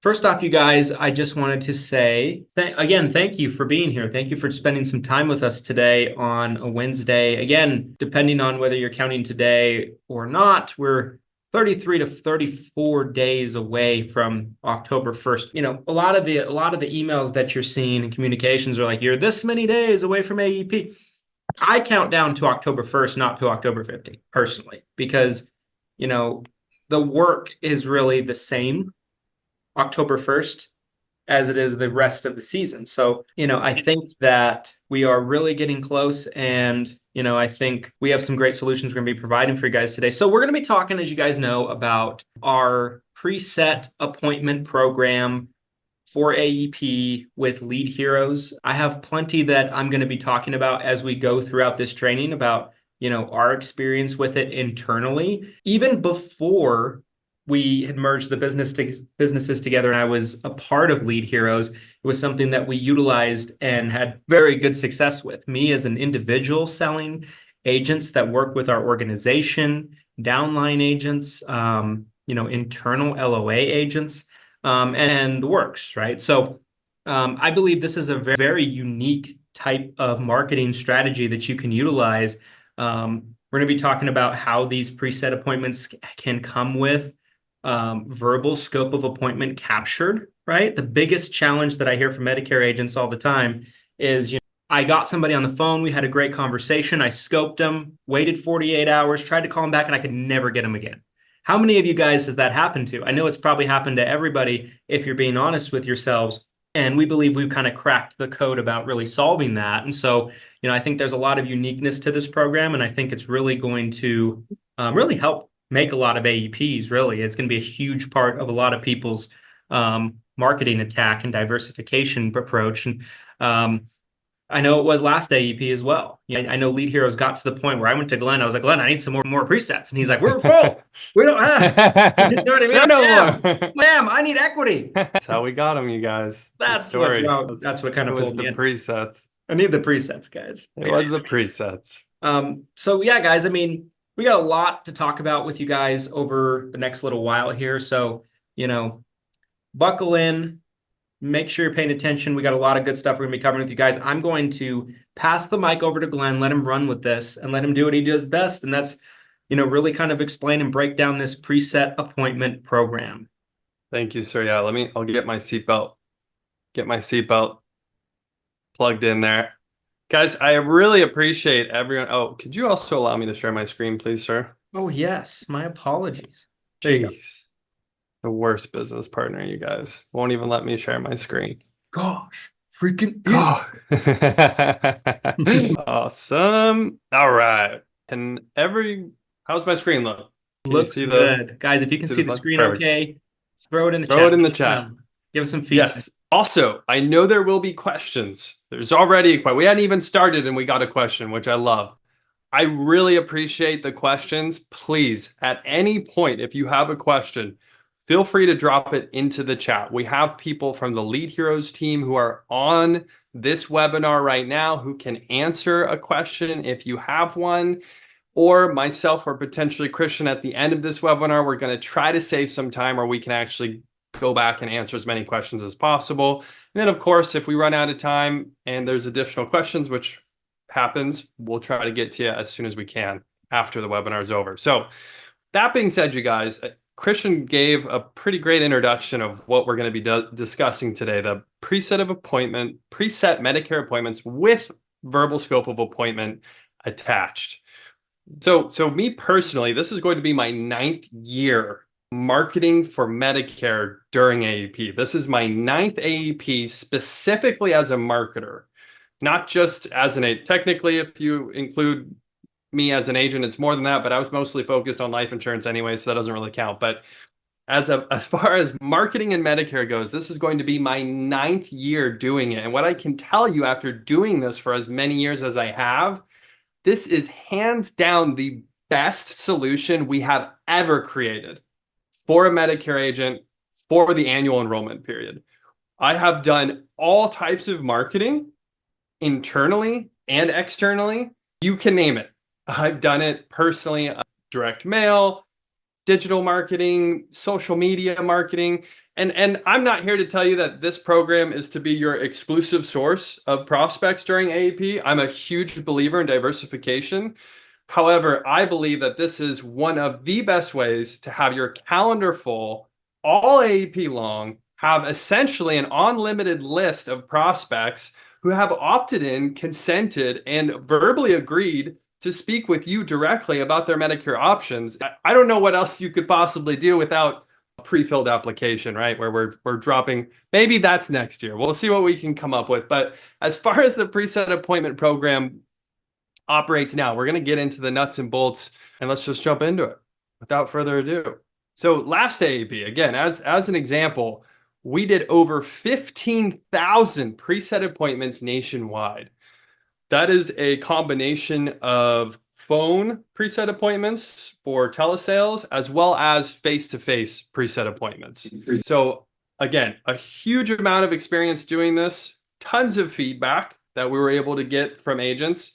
First off, you guys, I just wanted to say, again, thank you for being here. Thank you for spending some time with us today on a Wednesday. Again, depending on whether you're counting today or not, we're 33 to 34 days away from October 1st. A lot of the emails that you're seeing and communications are like, you're this many days away from AEP. I count down to October 1st, not to October 15th, personally, because, the work is really the same October 1st as it is the rest of the season. So, I think that we are really getting close, and, I think we have some great solutions we're going to be providing for you guys today. So we're going to be talking, as you guys know, about our preset appointment program for AEP with Lead Heroes. I have plenty that I'm going to be talking about as we go throughout this training about, our experience with it internally, even before we had merged the businesses together and I was a part of Lead Heroes. It was something that we utilized and had very good success with. Me as an individual selling agents that work with our organization, downline agents, internal LOA agents, and the works, right? So I believe this is a very, very unique type of marketing strategy that you can utilize. We're going to be talking about how these preset appointments can come with verbal scope of appointment captured, right? The biggest challenge that I hear from Medicare agents all the time is, I got somebody on the phone, we had a great conversation, I scoped them, waited 48 hours, tried to call them back, and I could never get them again. How many of you guys has that happened to? I know it's probably happened to everybody if you're being honest with yourselves. And we believe we've kind of cracked the code about really solving that. And so, I think there's a lot of uniqueness to this program, and I think it's really going to really help make a lot of AEPs, really. It's going to be a huge part of a lot of people's marketing attack and diversification approach. And I know it was last AEP as well. I know Lead Heroes got to the point where I went to Glenn. I was like, Glenn, I need some more presets. And he's like, we're full. We don't have. You know what I mean? No more. Ma'am, I need equity. That's how we got them, you guys. That's what kind of pulled me in. Presets. I need the presets, guys. It was the presets. So yeah, guys, we got a lot to talk about with you guys over the next little while here. So, buckle in, make sure you're paying attention. We got a lot of good stuff we're going to be covering with you guys. I'm going to pass the mic over to Glenn, let him run with this and let him do what he does best. And that's, really kind of explain and break down this preset appointment program. Thank you, sir. Yeah, I'll get my seatbelt plugged in there. Guys, I really appreciate everyone. Oh, could you also allow me to share my screen, please, sir? Oh, yes. My apologies. Jeez. The worst business partner, you guys. Won't even let me share my screen. Gosh, freaking Awesome. All right. How's my screen look? Looks good. Guys, if you can see the screen okay, throw it in the chat. Throw it in the chat. Give us some feedback. Yes. Also, I know there will be questions. There's already a question. We hadn't even started and we got a question, which I love. I really appreciate the questions. Please, at any point, if you have a question, feel free to drop it into the chat. We have people from the Lead Heroes team who are on this webinar right now who can answer a question if you have one, or myself or potentially Christian at the end of this webinar. We're going to try to save some time where we can actually go back and answer as many questions as possible. And then, of course, if we run out of time and there's additional questions, which happens, we'll try to get to you as soon as we can after the webinar is over. So that being said, you guys, Christian gave a pretty great introduction of what we're going to be discussing today, the preset Medicare appointments with verbal scope of appointment attached. So me personally, this is going to be my 9th year marketing for Medicare during AEP. This is my 9th AEP specifically as a marketer, not just as an agent. Technically, if you include me as an agent, it's more than that, but I was mostly focused on life insurance anyway, so that doesn't really count. But as far as marketing in Medicare goes, this is going to be my 9th year doing it. And what I can tell you after doing this for as many years as I have, this is hands down the best solution we have ever created for a Medicare agent for the annual enrollment period. I have done all types of marketing internally and externally. You can name it. I've done it personally, direct mail, digital marketing, social media marketing. And I'm not here to tell you that this program is to be your exclusive source of prospects during AEP. I'm a huge believer in diversification. However, I believe that this is one of the best ways to have your calendar full all AEP long, have essentially an unlimited list of prospects who have opted in, consented, and verbally agreed to speak with you directly about their Medicare options. I don't know what else you could possibly do without pre-filled application, right? Where we're dropping, maybe that's next year. We'll see what we can come up with. But as far as the preset appointment program operates now, we're going to get into the nuts and bolts, and let's just jump into it without further ado. So last AEP, again, as an example, we did over 15,000 preset appointments nationwide. That is a combination of phone preset appointments for telesales as well as face-to-face preset appointments. So again, a huge amount of experience doing this, tons of feedback that we were able to get from agents.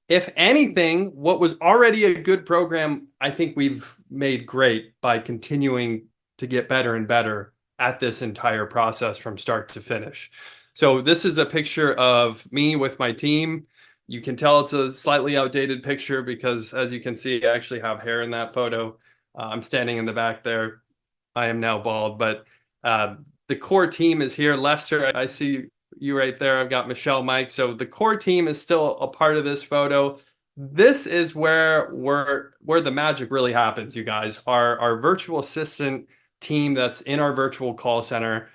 If anything, what was already a good program, I think we've made great by continuing to get better and better at this entire process from start to finish. So this is a picture of me with my team. You can tell it's a slightly outdated picture because, as you can see, I actually have hair in that photo. I'm standing in the back there. I am now bald, but the core team is here. Lester, I see you right there. I've got Michelle, Mike. So the core team is still a part of this photo. This is where the magic really happens, you guys. Our virtual assistant team that's in our virtual call center.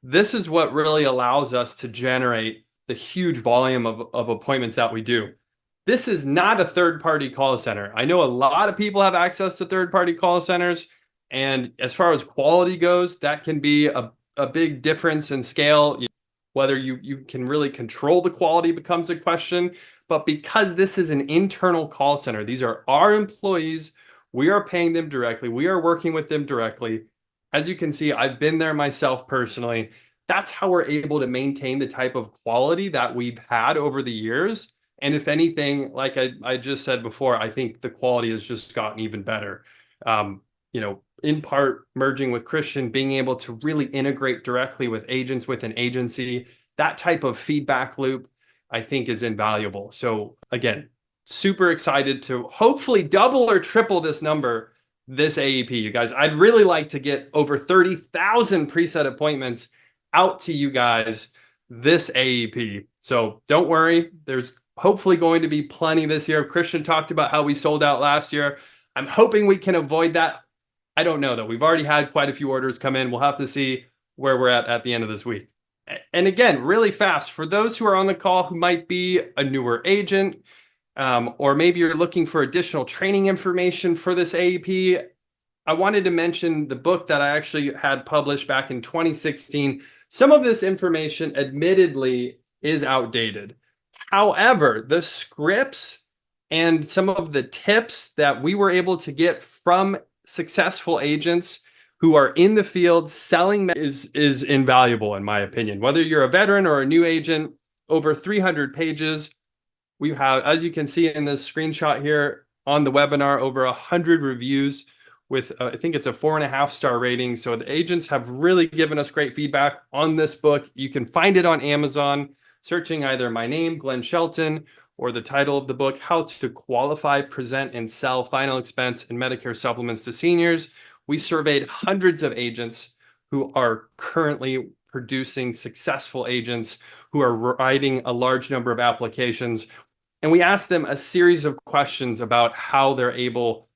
This is what really allows us to generate the huge volume of appointments that we do. This is not a third-party call center. I know a lot of people have access to third-party call centers, and as far as quality goes, that can be a big difference in scale. Whether you can really control the quality becomes a question, but because this is an internal call center, these are our employees, we are paying them directly, we are working with them directly. As you can see, I've been there myself personally. That's how we're able to maintain the type of quality that we've had over the years. And if anything, like I just said before, I think the quality has just gotten even better. In part merging with Christian, being able to really integrate directly with agents, with an agency, that type of feedback loop, I think is invaluable. So again, super excited to hopefully double or triple this number this AEP, you guys. I'd really like to get over 30,000 preset appointments out to you guys this AEP. So don't worry, there's hopefully going to be plenty this year. Christian talked about how we sold out last year. I'm hoping we can avoid that. I don't know though. We've already had quite a few orders come in. We'll have to see where we're at the end of this week. And again, really fast, for those who are on the call who might be a newer agent, or maybe you're looking for additional training information for this AEP, I wanted to mention the book that I actually had published back in 2016. Some of this information admittedly is outdated. However, the scripts and some of the tips that we were able to get from successful agents who are in the field selling is invaluable, in my opinion. Whether you're a veteran or a new agent, over 300 pages. We have, as you can see in this screenshot here on the webinar, over 100 reviews with, I think it's a 4.5-star rating. So the agents have really given us great feedback on this book. You can find it on Amazon, searching either my name, Glenn Shelton, or the title of the book, How to Qualify, Present, and Sell Final Expense and Medicare Supplements to Seniors. We surveyed hundreds of agents who are currently producing successful agents who are writing a large number of applications. And we asked them a series of questions about how they're able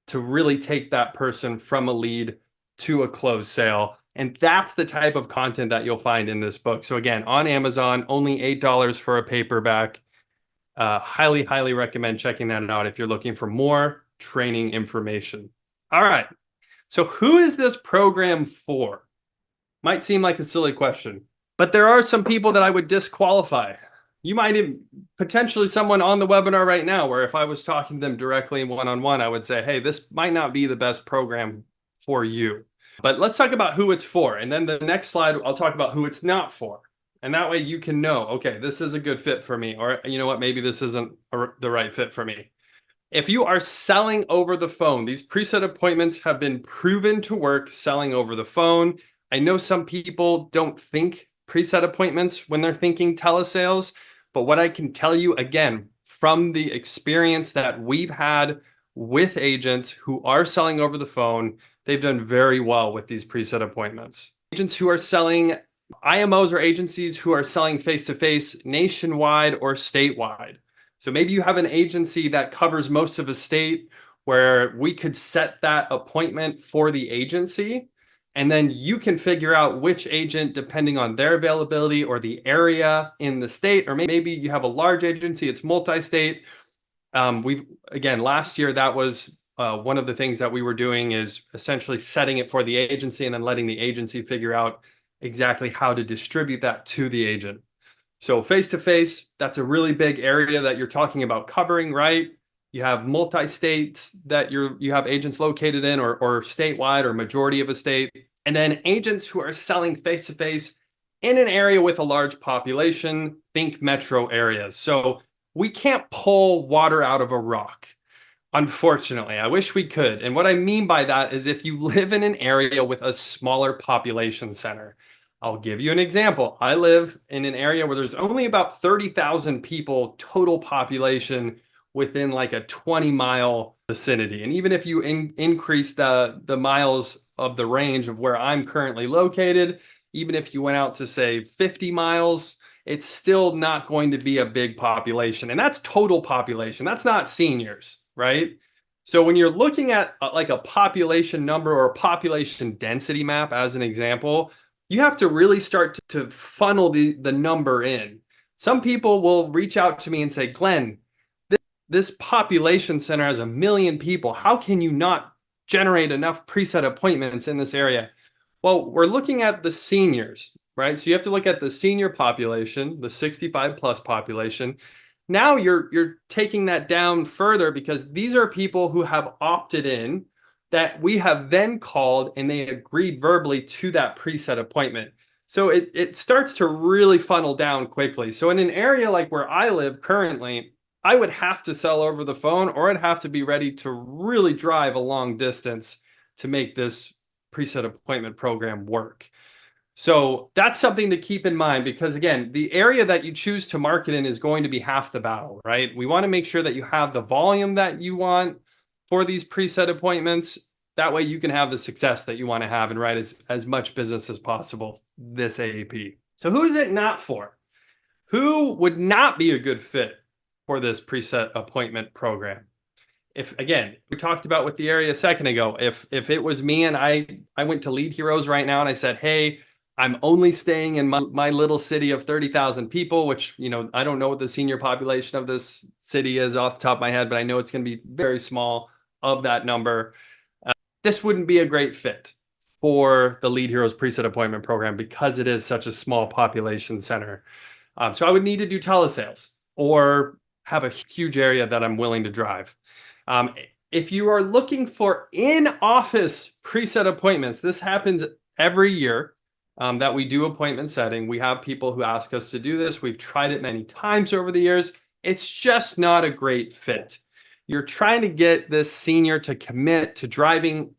to really take that person from a lead to a closed sale. And that's the type of content that you'll find in this book. So again, on Amazon, only $8 for a paperback. Highly, highly recommend checking that out if you're looking for more training information. All right. So who is this program for? Might seem like a silly question, but there are some people that I would disqualify. You might even potentially someone on the webinar right now, where if I was talking to them directly one-on-one, I would say, hey, this might not be the best program for you. But let's talk about who it's for. And then the next slide, I'll talk about who it's not for. And that way you can know, okay, this is a good fit for me. Or you know what, maybe this isn't the right fit for me. If you are selling over the phone, these preset appointments have been proven to work selling over the phone. I know some people don't think preset appointments when they're thinking telesales, but what I can tell you again, from the experience that we've had with agents who are selling over the phone, they've done very well with these preset appointments. Agents who are selling IMOs or agencies who are selling face-to-face nationwide or statewide. So maybe you have an agency that covers most of a state where we could set that appointment for the agency, and then you can figure out which agent, depending on their availability or the area in the state, or maybe you have a large agency, it's multi-state. Again, last year, that was one of the things that we were doing is essentially setting it for the agency and then letting the agency figure out exactly how to distribute that to the agent. So face-to-face, that's a really big area that you're talking about covering, right? You have multi-states that you have agents located in, or statewide or majority of a state. And then agents who are selling face-to-face in an area with a large population, think metro areas. So we can't pull water out of a rock. Unfortunately, I wish we could. And what I mean by that is if you live in an area with a smaller population center. I'll give you an example. I live in an area where there's only about 30,000 people total population within like a 20-mile vicinity. And even if you increase the miles of the range of where I'm currently located, even if you went out to say 50 miles, it's still not going to be a big population. And that's total population. That's not seniors, right? So when you're looking at like a population number or a population density map as an example, you have to really start to funnel the number in. Some people will reach out to me and say, Glenn, this population center has 1 million people. How can you not generate enough preset appointments in this area? Well, we're looking at the seniors, right? So you have to look at the senior population, the 65 plus population. Now you're taking that down further because these are people who have opted in that we have then called and they agreed verbally to that preset appointment. So it starts to really funnel down quickly. So in an area like where I live currently, I would have to sell over the phone, or I'd have to be ready to really drive a long distance to make this preset appointment program work. So that's something to keep in mind because, again, the area that you choose to market in is going to be half the battle, right? We want to make sure that you have the volume that you want for these preset appointments. That way you can have the success that you want to have and write as much business as possible this AEP. So who is it not for? Who would not be a good fit for this preset appointment program? If, again, we talked about with the area a second ago, if it was me and I went to Lead Heroes right now and I said, hey, I'm only staying in my little city of 30,000 people, which, I don't know what the senior population of this city is off the top of my head, but I know it's going to be very small of that number. This wouldn't be a great fit for the Lead Heroes preset appointment program because it is such a small population center. So I would need to do telesales or have a huge area that I'm willing to drive. If you are looking for in-office preset appointments, this happens every year that we do appointment setting. We have people who ask us to do this. We've tried it many times over the years. It's just not a great fit. You're trying to get this senior to commit to driving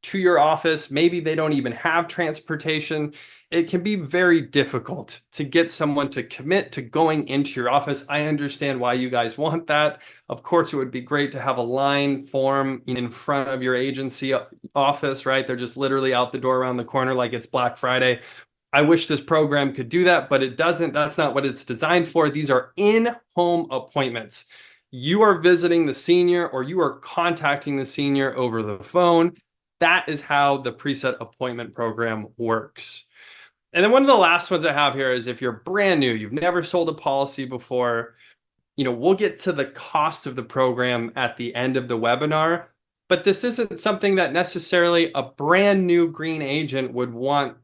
to your office. Maybe they don't even have transportation. It can be very difficult to get someone to commit to going into your office. I understand why you guys want that. Of course, it would be great to have a line form in front of your agency office, right? They're just literally out the door around the corner like it's Black Friday. I wish this program could do that, but it doesn't. That's not what it's designed for. These are in-home appointments. You are visiting the senior or you are contacting the senior over the phone. That is how the preset appointment program works. And then one of the last ones I have here is if you're brand new, you've never sold a policy before, we'll get to the cost of the program at the end of the webinar, but this isn't something that necessarily a brand new green agent would want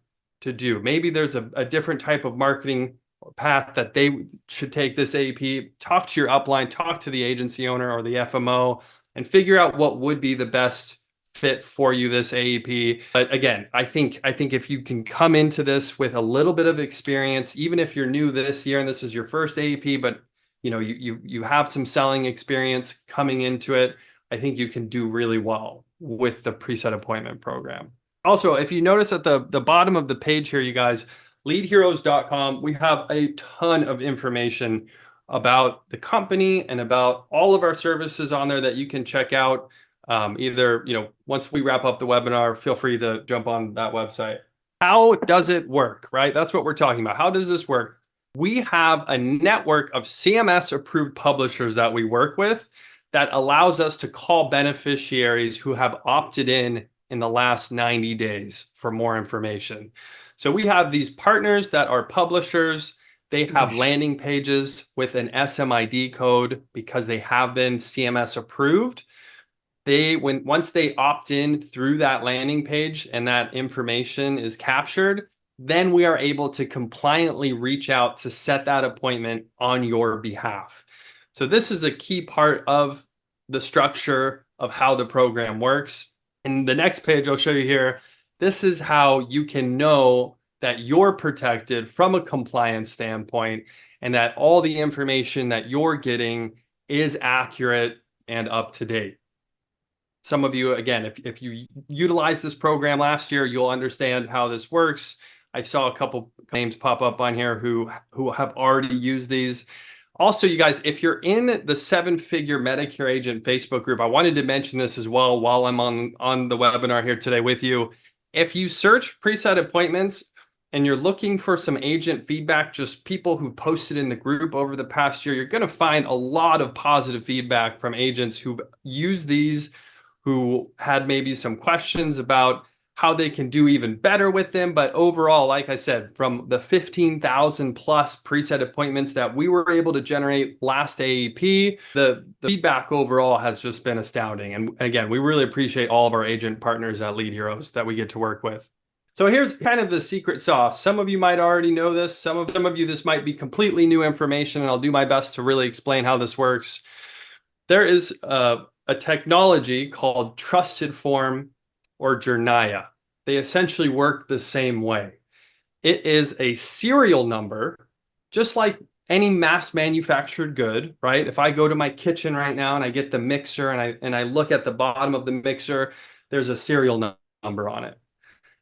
to do. Maybe there's a different type of marketing path that they should take this AEP. Talk to your upline, talk to the agency owner or the FMO, and figure out what would be the best fit for you this AEP. But again, I think if you can come into this with a little bit of experience, even if you're new this year and this is your first AEP, but you have some selling experience coming into it, I think you can do really well with the preset appointment program. Also, if you notice at the bottom of the page here, you guys, leadheroes.com, we have a ton of information about the company and about all of our services on there that you can check out. Either, once we wrap up the webinar, feel free to jump on that website. How does it work, right? That's what we're talking about. How does this work? We have a network of CMS approved publishers that we work with that allows us to call beneficiaries who have opted in the last 90 days for more information. So we have these partners that are publishers. They have landing pages with an SMID code because they have been CMS approved. Once they opt in through that landing page and that information is captured, then we are able to compliantly reach out to set that appointment on your behalf. So this is a key part of the structure of how the program works. In the next page I'll show you here, this is how you can know that you're protected from a compliance standpoint and that all the information that you're getting is accurate and up to date. Some of you, again, if you utilized this program last year, you'll understand how this works. I saw a couple names pop up on here who have already used these. Also, you guys, if you're in the seven-figure Medicare agent Facebook group, I wanted to mention this as well while I'm on the webinar here today with you. If you search preset appointments and you're looking for some agent feedback, just people who posted in the group over the past year, you're going to find a lot of positive feedback from agents who've used these, who had maybe some questions about how they can do even better with them. But overall, like I said, from the 15,000 plus preset appointments that we were able to generate last AEP, the feedback overall has just been astounding. And again, we really appreciate all of our agent partners at Lead Heroes that we get to work with. So here's kind of the secret sauce. Some of you might already know this. Some of you, this might be completely new information, and I'll do my best to really explain how this works. There is a technology called Trusted Form or Journia. They essentially work the same way. It is a serial number, just like any mass manufactured good, right? If I go to my kitchen right now and I get the mixer and I look at the bottom of the mixer, there's a serial number on it.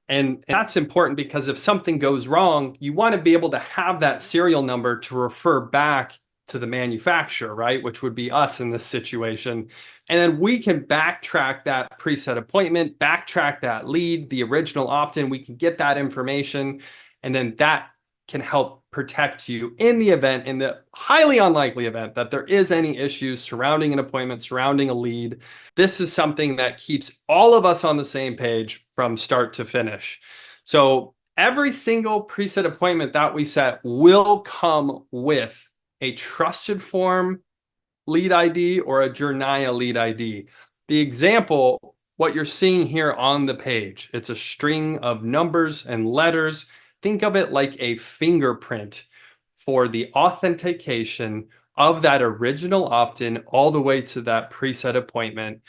And that's important because if something goes wrong, you want to be able to have that serial number to refer back to the manufacturer, right? Which would be us in this situation. And then we can backtrack that preset appointment, backtrack that lead, the original opt-in. We can get that information, and then that can help protect you in the highly unlikely event that there is any issues surrounding an appointment, surrounding a lead. This is something that keeps all of us on the same page from start to finish. So every single preset appointment that we set will come with a Trusted Form lead ID or a Journia lead ID. The example, what you're seeing here on the page, it's a string of numbers and letters. Think of it like a fingerprint for the authentication of that original opt-in all the way to that preset appointment.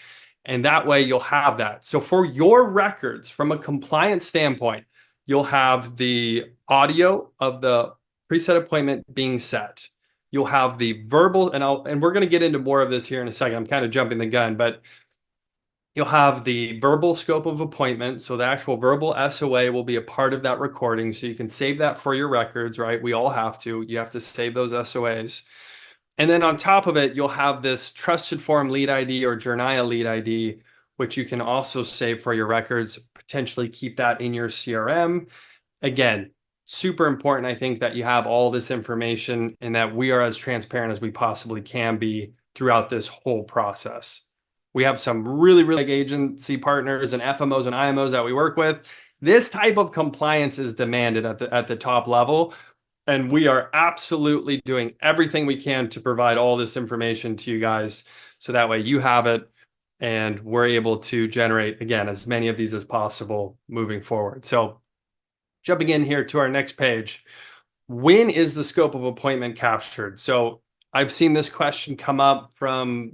And that way you'll have that. So for your records, from a compliance standpoint, you'll have the audio of the preset appointment being set. You'll have the verbal, and we're going to get into more of this here in a second. I'm kind of jumping the gun, but you'll have the verbal scope of appointment. So the actual verbal SOA will be a part of that recording. So you can save that for your records, right? We all have to. You have to save those SOAs. And then on top of it, you'll have this Trusted Form lead ID or Journia lead ID, which you can also save for your records, potentially keep that in your CRM. Again, super important, I think, that you have all this information and that we are as transparent as we possibly can be throughout this whole process. We have some really big agency partners and FMOs and IMOs that we work with. This type of compliance is demanded at the top level, and we are absolutely doing everything we can to provide all this information to you guys so that way you have it and we're able to generate, again, as many of these as possible moving forward. So jumping in here to our next page, when is the scope of appointment captured? So I've seen this question come up from,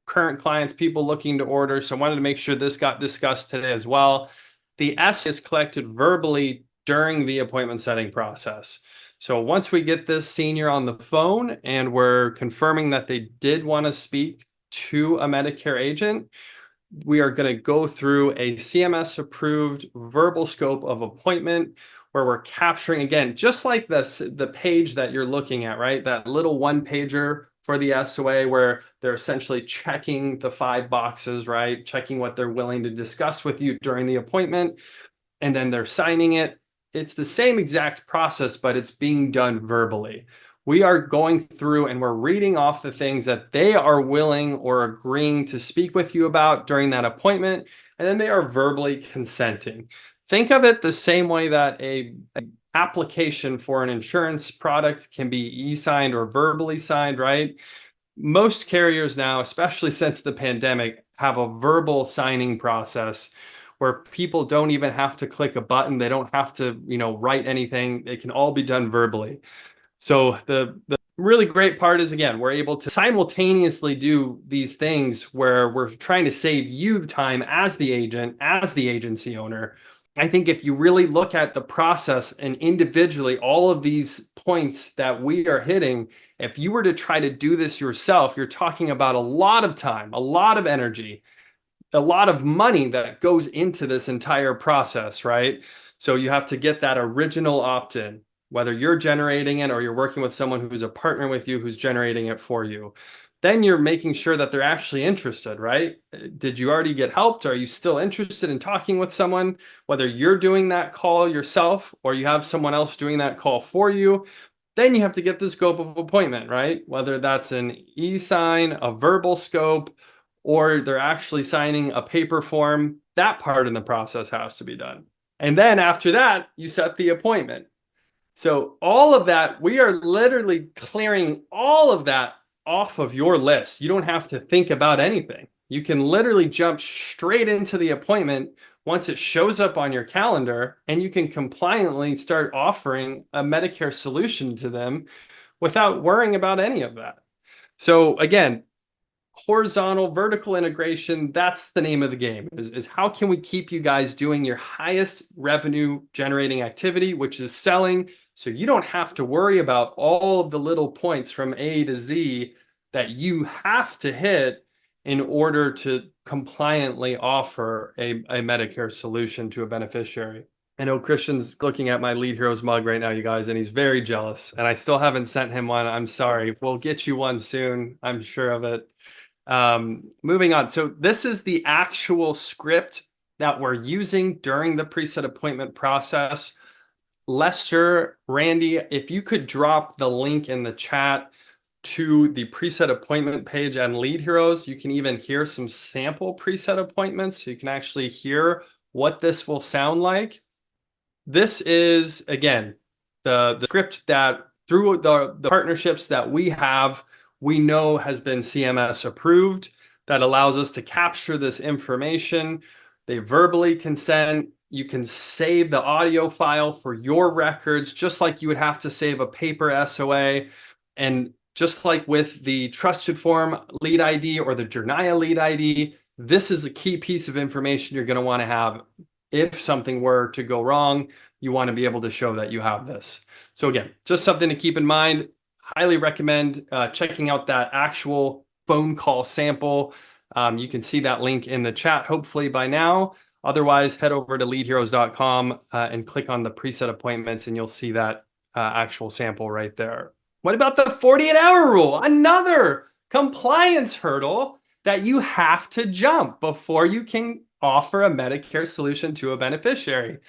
current clients, people looking to order. So I wanted to make sure this got discussed today as well. The S is collected verbally during the appointment setting process. So once we get this senior on the phone and we're confirming that they did want to speak to a Medicare agent, we are going to go through a CMS approved verbal scope of appointment where we're capturing, again, just like the page that you're looking at, right? That little one pager for the SOA where they're essentially checking the 5 boxes, right? Checking what they're willing to discuss with you during the appointment, and then they're signing it. It's the same exact process, but it's being done verbally. We are going through and we're reading off the things that they are willing or agreeing to speak with you about during that appointment, and then they are verbally consenting. Think of it the same way that an application for an insurance product can be e-signed or verbally signed, right? Most carriers now, especially since the pandemic, have a verbal signing process where people don't even have to click a button. They don't have to, write anything. It can all be done verbally. So the really great part is, again, we're able to simultaneously do these things where we're trying to save you time as the agent, as the agency owner. I think if you really look at the process and individually all of these points that we are hitting, if you were to try to do this yourself, you're talking about a lot of time, a lot of energy, a lot of money that goes into this entire process, right? So you have to get that original opt-in, whether you're generating it or you're working with someone who's a partner with you who's generating it for you. Then you're making sure that they're actually interested, right? Did you already get helped? Are you still interested in talking with someone? Whether you're doing that call yourself or you have someone else doing that call for you, then you have to get the scope of appointment, right? Whether that's an e-sign, a verbal scope, or they're actually signing a paper form, that part in the process has to be done. And then after that, you set the appointment. So all of that, we are literally clearing all of that off of your list. You don't have to think about anything. You can literally jump straight into the appointment once it shows up on your calendar, and you can compliantly start offering a Medicare solution to them without worrying about any of that. So again, horizontal, vertical integration, that's the name of the game, is how can we keep you guys doing your highest revenue generating activity, which is selling, so you don't have to worry about all of the little points from A to Z that you have to hit in order to compliantly offer a Medicare solution to a beneficiary. I know Christian's looking at my Lead Heroes mug right now, you guys, and he's very jealous, and I still haven't sent him one. I'm sorry. We'll get you one soon. I'm sure of it. Moving on. So this is the actual script that we're using during the preset appointment process. Lester, Randy, if you could drop the link in the chat to the preset appointment page and Lead Heroes, you can even hear some sample preset appointments. So you can actually hear what this will sound like. This is, again, the script that through the partnerships that we have, we know has been CMS approved, that allows us to capture this information. They verbally consent. You can save the audio file for your records, just like you would have to save a paper SOA. And just like with the trusted form lead ID or the Journia lead ID, this is a key piece of information you're going to want to have. If something were to go wrong, you want to be able to show that you have this. So again, just something to keep in mind. Highly recommend checking out that actual phone call sample. You can see that link in the chat, hopefully by now. Otherwise, head over to leadheroes.com and click on the preset appointments, and you'll see that actual sample right there. What about the 48-hour rule? Another compliance hurdle that you have to jump before you can offer a Medicare solution to a beneficiary.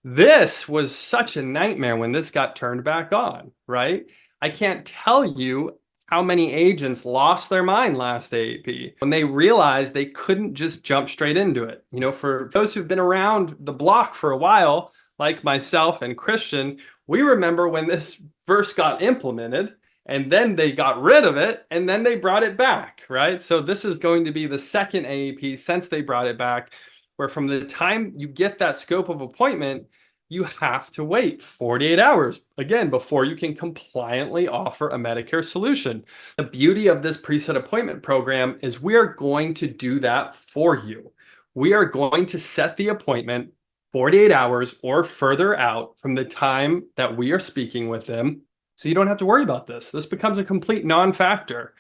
This was such a nightmare when this got turned back on, right? I can't tell you how many agents lost their mind last AEP when they realized they couldn't just jump straight into it. For those who've been around the block for a while, like myself and Christian, we remember when this first got implemented, and then they got rid of it, and then they brought it back, right? So this is going to be the second AEP since they brought it back, where from the time you get that scope of appointment, you have to wait 48 hours, again, before you can compliantly offer a Medicare solution. The beauty of this preset appointment program is we are going to do that for you. We are going to set the appointment 48 hours or further out from the time that we are speaking with them, so you don't have to worry about this. This becomes a complete non-factor.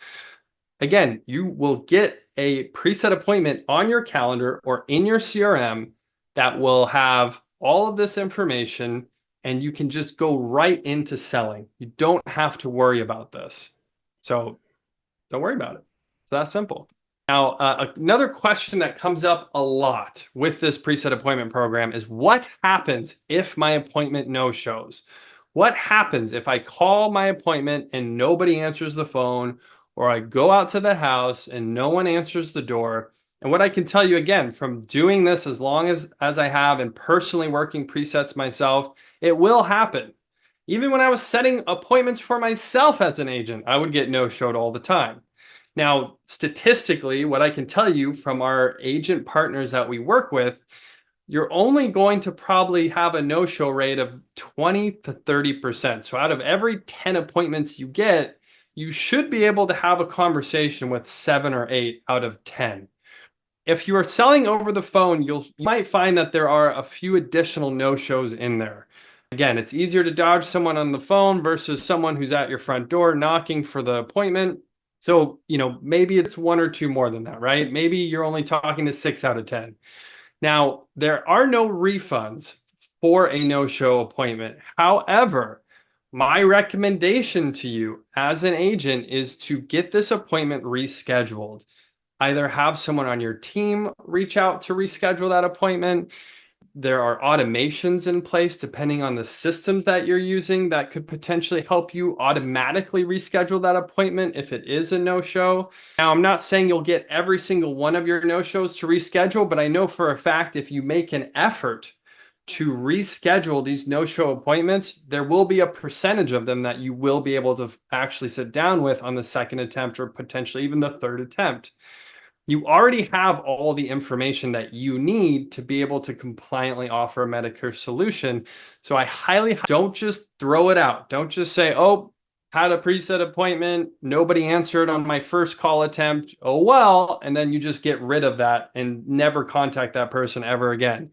again, you will get a preset appointment on your calendar or in your CRM that will have all of this information, and you can just go right into selling. You don't have to worry about this. So don't worry about it. It's that simple. Now, another question that comes up a lot with this preset appointment program is what happens if my appointment no-shows? What happens if I call my appointment and nobody answers the phone, or I go out to the house and no one answers the door? And what I can tell you, again, from doing this as long as I have and personally working presets myself, it will happen. Even when I was setting appointments for myself as an agent, I would get no-showed all the time. Now, statistically, what I can tell you from our agent partners that we work with, you're only going to probably have a no-show rate of 20 to 30%. So out of every 10 appointments you get, you should be able to have a conversation with 7 or 8 out of 10. If you are selling over the phone, you might find that there are a few additional no-shows in there. Again, it's easier to dodge someone on the phone versus someone who's at your front door knocking for the appointment. So, maybe it's 1 or 2 more than that, right? Maybe you're only talking to 6 out of 10. Now, there are no refunds for a no-show appointment. However, my recommendation to you as an agent is to get this appointment rescheduled. Either have someone on your team reach out to reschedule that appointment. There are automations in place depending on the systems that you're using that could potentially help you automatically reschedule that appointment if it is a no-show. Now, I'm not saying you'll get every single one of your no-shows to reschedule, but I know for a fact if you make an effort to reschedule these no-show appointments, there will be a percentage of them that you will be able to actually sit down with on the second attempt or potentially even the third attempt. You already have all the information that you need to be able to compliantly offer a Medicare solution. So I highly don't just throw it out. Don't just say, oh, had a preset appointment, nobody answered on my first call attempt. Oh, well, and then you just get rid of that and never contact that person ever again.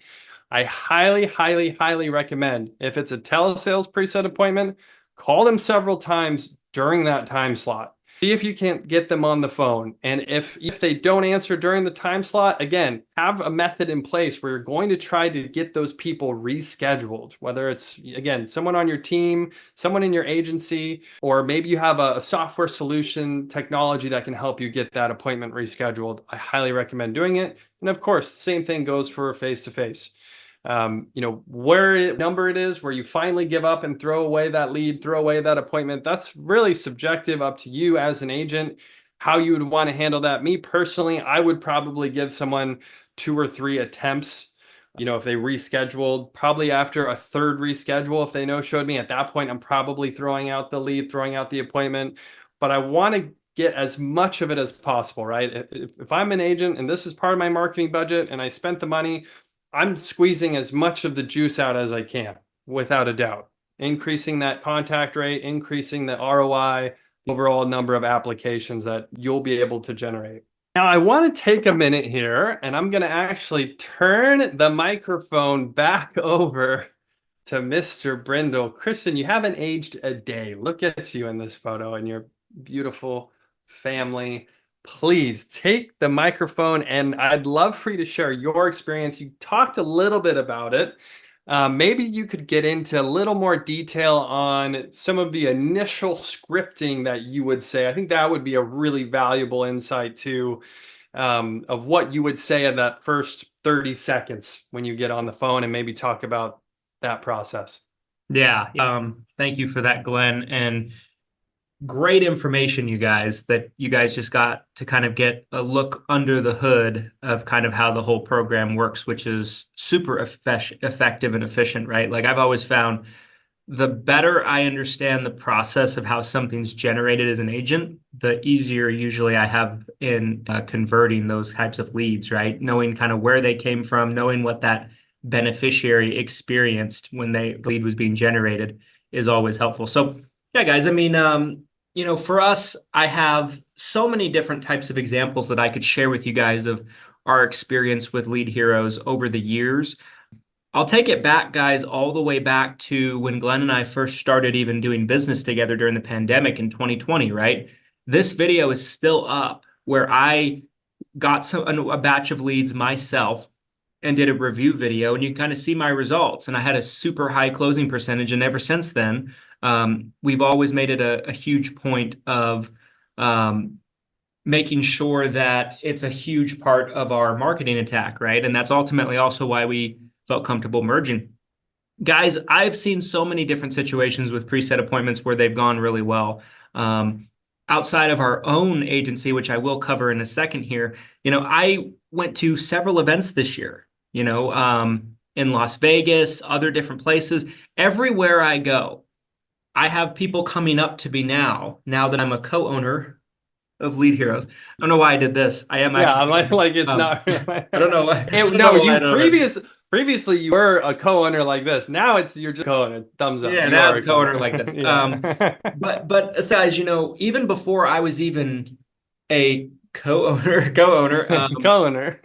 I highly, highly, highly recommend if it's a telesales preset appointment, call them several times during that time slot. See if you can't get them on the phone. And if they don't answer during the time slot, again, have a method in place where you're going to try to get those people rescheduled, whether it's, again, someone on your team, someone in your agency, or maybe you have a software solution technology that can help you get that appointment rescheduled. I highly recommend doing it. And of course, the same thing goes for face-to-face. Number it is where you finally give up and throw away that lead, throw away that appointment. That's really subjective, up to you as an agent, how you would want to handle that. Me personally, I would probably give someone 2 or 3 attempts. If they rescheduled, probably after a third reschedule, if they no-showed me, at that point, I'm probably throwing out the lead, throwing out the appointment. But I want to get as much of it as possible, right? If I'm an agent and this is part of my marketing budget and I spent the money, I'm squeezing as much of the juice out as I can, without a doubt. Increasing that contact rate, increasing the ROI, overall number of applications that you'll be able to generate. Now, I want to take a minute here, and I'm going to actually turn the microphone back over to Mr. Brindle. Christian, you haven't aged a day. Look at you in this photo and your beautiful family. Please take the microphone, and I'd love for you to share your experience. You talked a little bit about it. Maybe you could get into a little more detail on some of the initial scripting that you would say. I think that would be a really valuable insight too, of what you would say in that first 30 seconds when you get on the phone, and maybe talk about that process. Yeah. Thank you for that, Glenn. And great information, you guys just got to kind of get a look under the hood of kind of how the whole program works, which is super effective and efficient, right? Like I've always found the better I understand the process of how something's generated as an agent, the easier usually I have in converting those types of leads, right? Knowing kind of where they came from, knowing what that beneficiary experienced when the lead was being generated is always helpful. So yeah, guys, I mean, for us, I have so many different types of examples that I could share with you guys of our experience with Lead Heroes over the years. I'll take it back, guys, all the way back to when Glenn and I first started even doing business together during the pandemic in 2020, right? this video is still up where I got a batch of leads myself and did a review video, and you can kind of see my results. And I had a super high closing percentage. And ever since then, we've always made it a huge point of making sure that it's a huge part of our marketing attack, right? And that's ultimately also why we felt comfortable merging. Guys, I've seen so many different situations with preset appointments where they've gone really well. Outside of our own agency, which I will cover in a second here, I went to several events this year, in Las Vegas, other different places. Everywhere I go, I have people coming up to me now that I'm a co-owner of Lead Heroes. I don't know why I did this. I am Yeah, actually. I'm like it's not. I don't know why. Previously you were a co-owner like this. Now you're just co-owner. Thumbs up. Yeah, You now are as a co-owner like this. Yeah. But aside, even before I was even a co-owner, Co-owner.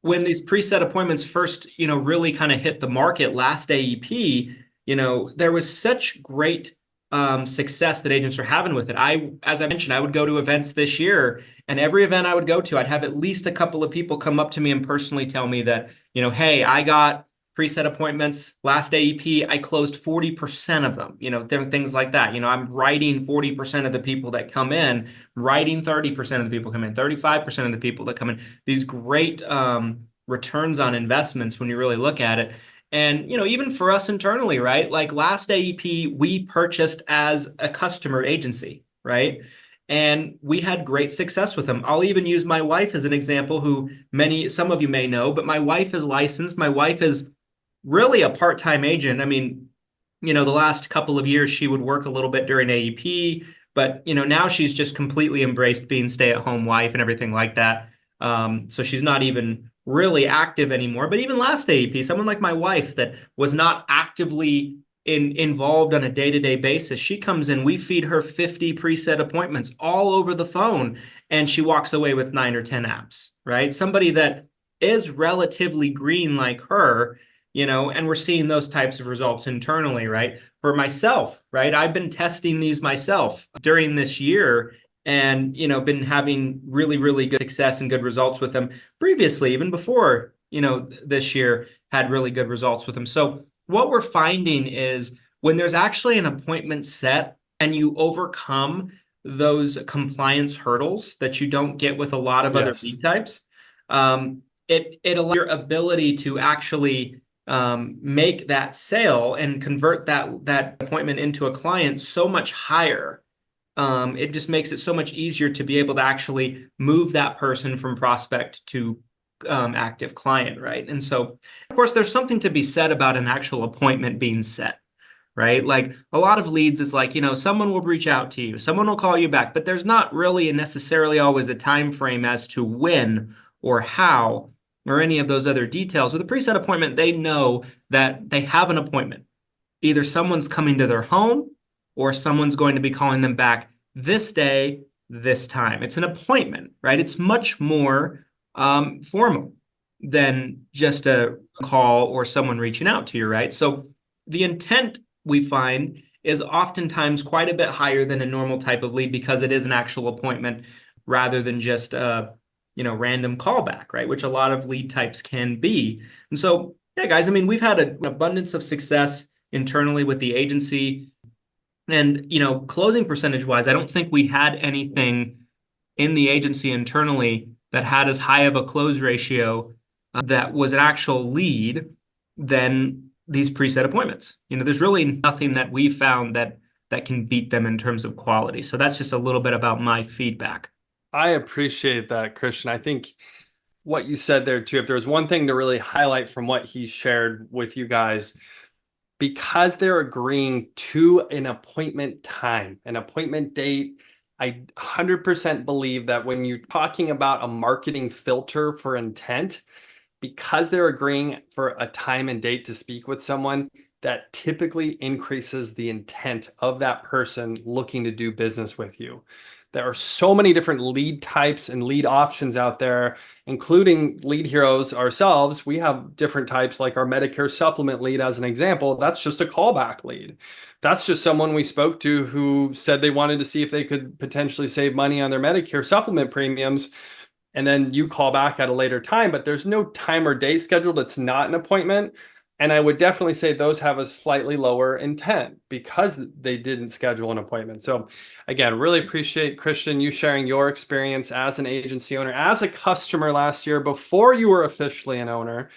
when these preset appointments first, really kind of hit the market last AEP, there was such great success that agents are having with it. As I mentioned, I would go to events this year, and every event I would go to, I'd have at least a couple of people come up to me and personally tell me that, hey, I got preset appointments last AEP. I closed 40% of them, things like that. I'm writing 40% of the people that come in, writing 30% of the people come in, 35% of the people that come in. These great returns on investments when you really look at it. And, even for us internally, right? Like last AEP, we purchased as a customer agency, right? And we had great success with them. I'll even use my wife as an example, who some of you may know, but my wife is licensed. My wife is really a part-time agent. I mean, the last couple of years, she would work a little bit during AEP, but, now she's just completely embraced being stay-at-home wife and everything like that. So she's not even really active anymore. But even last AEP, someone like my wife that was not actively involved on a day-to-day basis, she comes in, we feed her 50 preset appointments all over the phone, and she walks away with 9 or 10 apps, right? Somebody that is relatively green like her, and we're seeing those types of results internally, right? For myself, right? I've been testing these myself during this year, and been having really, really good success and good results with them previously, even before this year had really good results with them. So what we're finding is when there's actually an appointment set and you overcome those compliance hurdles that you don't get with a lot of other lead types, it allows your ability to actually make that sale and convert that appointment into a client so much higher. It just makes it so much easier to be able to actually move that person from prospect to active client, right? And so, of course, there's something to be said about an actual appointment being set, right? Like a lot of leads is like, someone will reach out to you, someone will call you back, but there's not really necessarily always a time frame as to when or how or any of those other details. With a preset appointment, they know that they have an appointment. Either someone's coming to their home or someone's going to be calling them back this day, this time. It's an appointment, right? It's much more formal than just a call or someone reaching out to you, right? So the intent we find is oftentimes quite a bit higher than a normal type of lead because it is an actual appointment rather than just a random callback, right? Which a lot of lead types can be. And so, yeah, guys, I mean, we've had an abundance of success internally with the agency. And, closing percentage wise, I don't think we had anything in the agency internally that had as high of a close ratio that was an actual lead than these preset appointments. There's really nothing that we found that can beat them in terms of quality. So that's just a little bit about my feedback. I appreciate that, Christian. I think what you said there too, if there was one thing to really highlight from what he shared with you guys, because they're agreeing to an appointment time, an appointment date, I 100% believe that when you're talking about a marketing filter for intent, because they're agreeing for a time and date to speak with someone, that typically increases the intent of that person looking to do business with you. There are so many different lead types and lead options out there, including lead heroes ourselves. We have different types, like our Medicare supplement lead, as an example. That's just a callback lead. That's just someone we spoke to who said they wanted to see if they could potentially save money on their Medicare supplement premiums. And then you call back at a later time, but there's no time or date scheduled. It's not an appointment. And I would definitely say those have a slightly lower intent because they didn't schedule an appointment. So again, really appreciate, Christian, you sharing your experience as an agency owner, as a customer last year before you were officially an owner.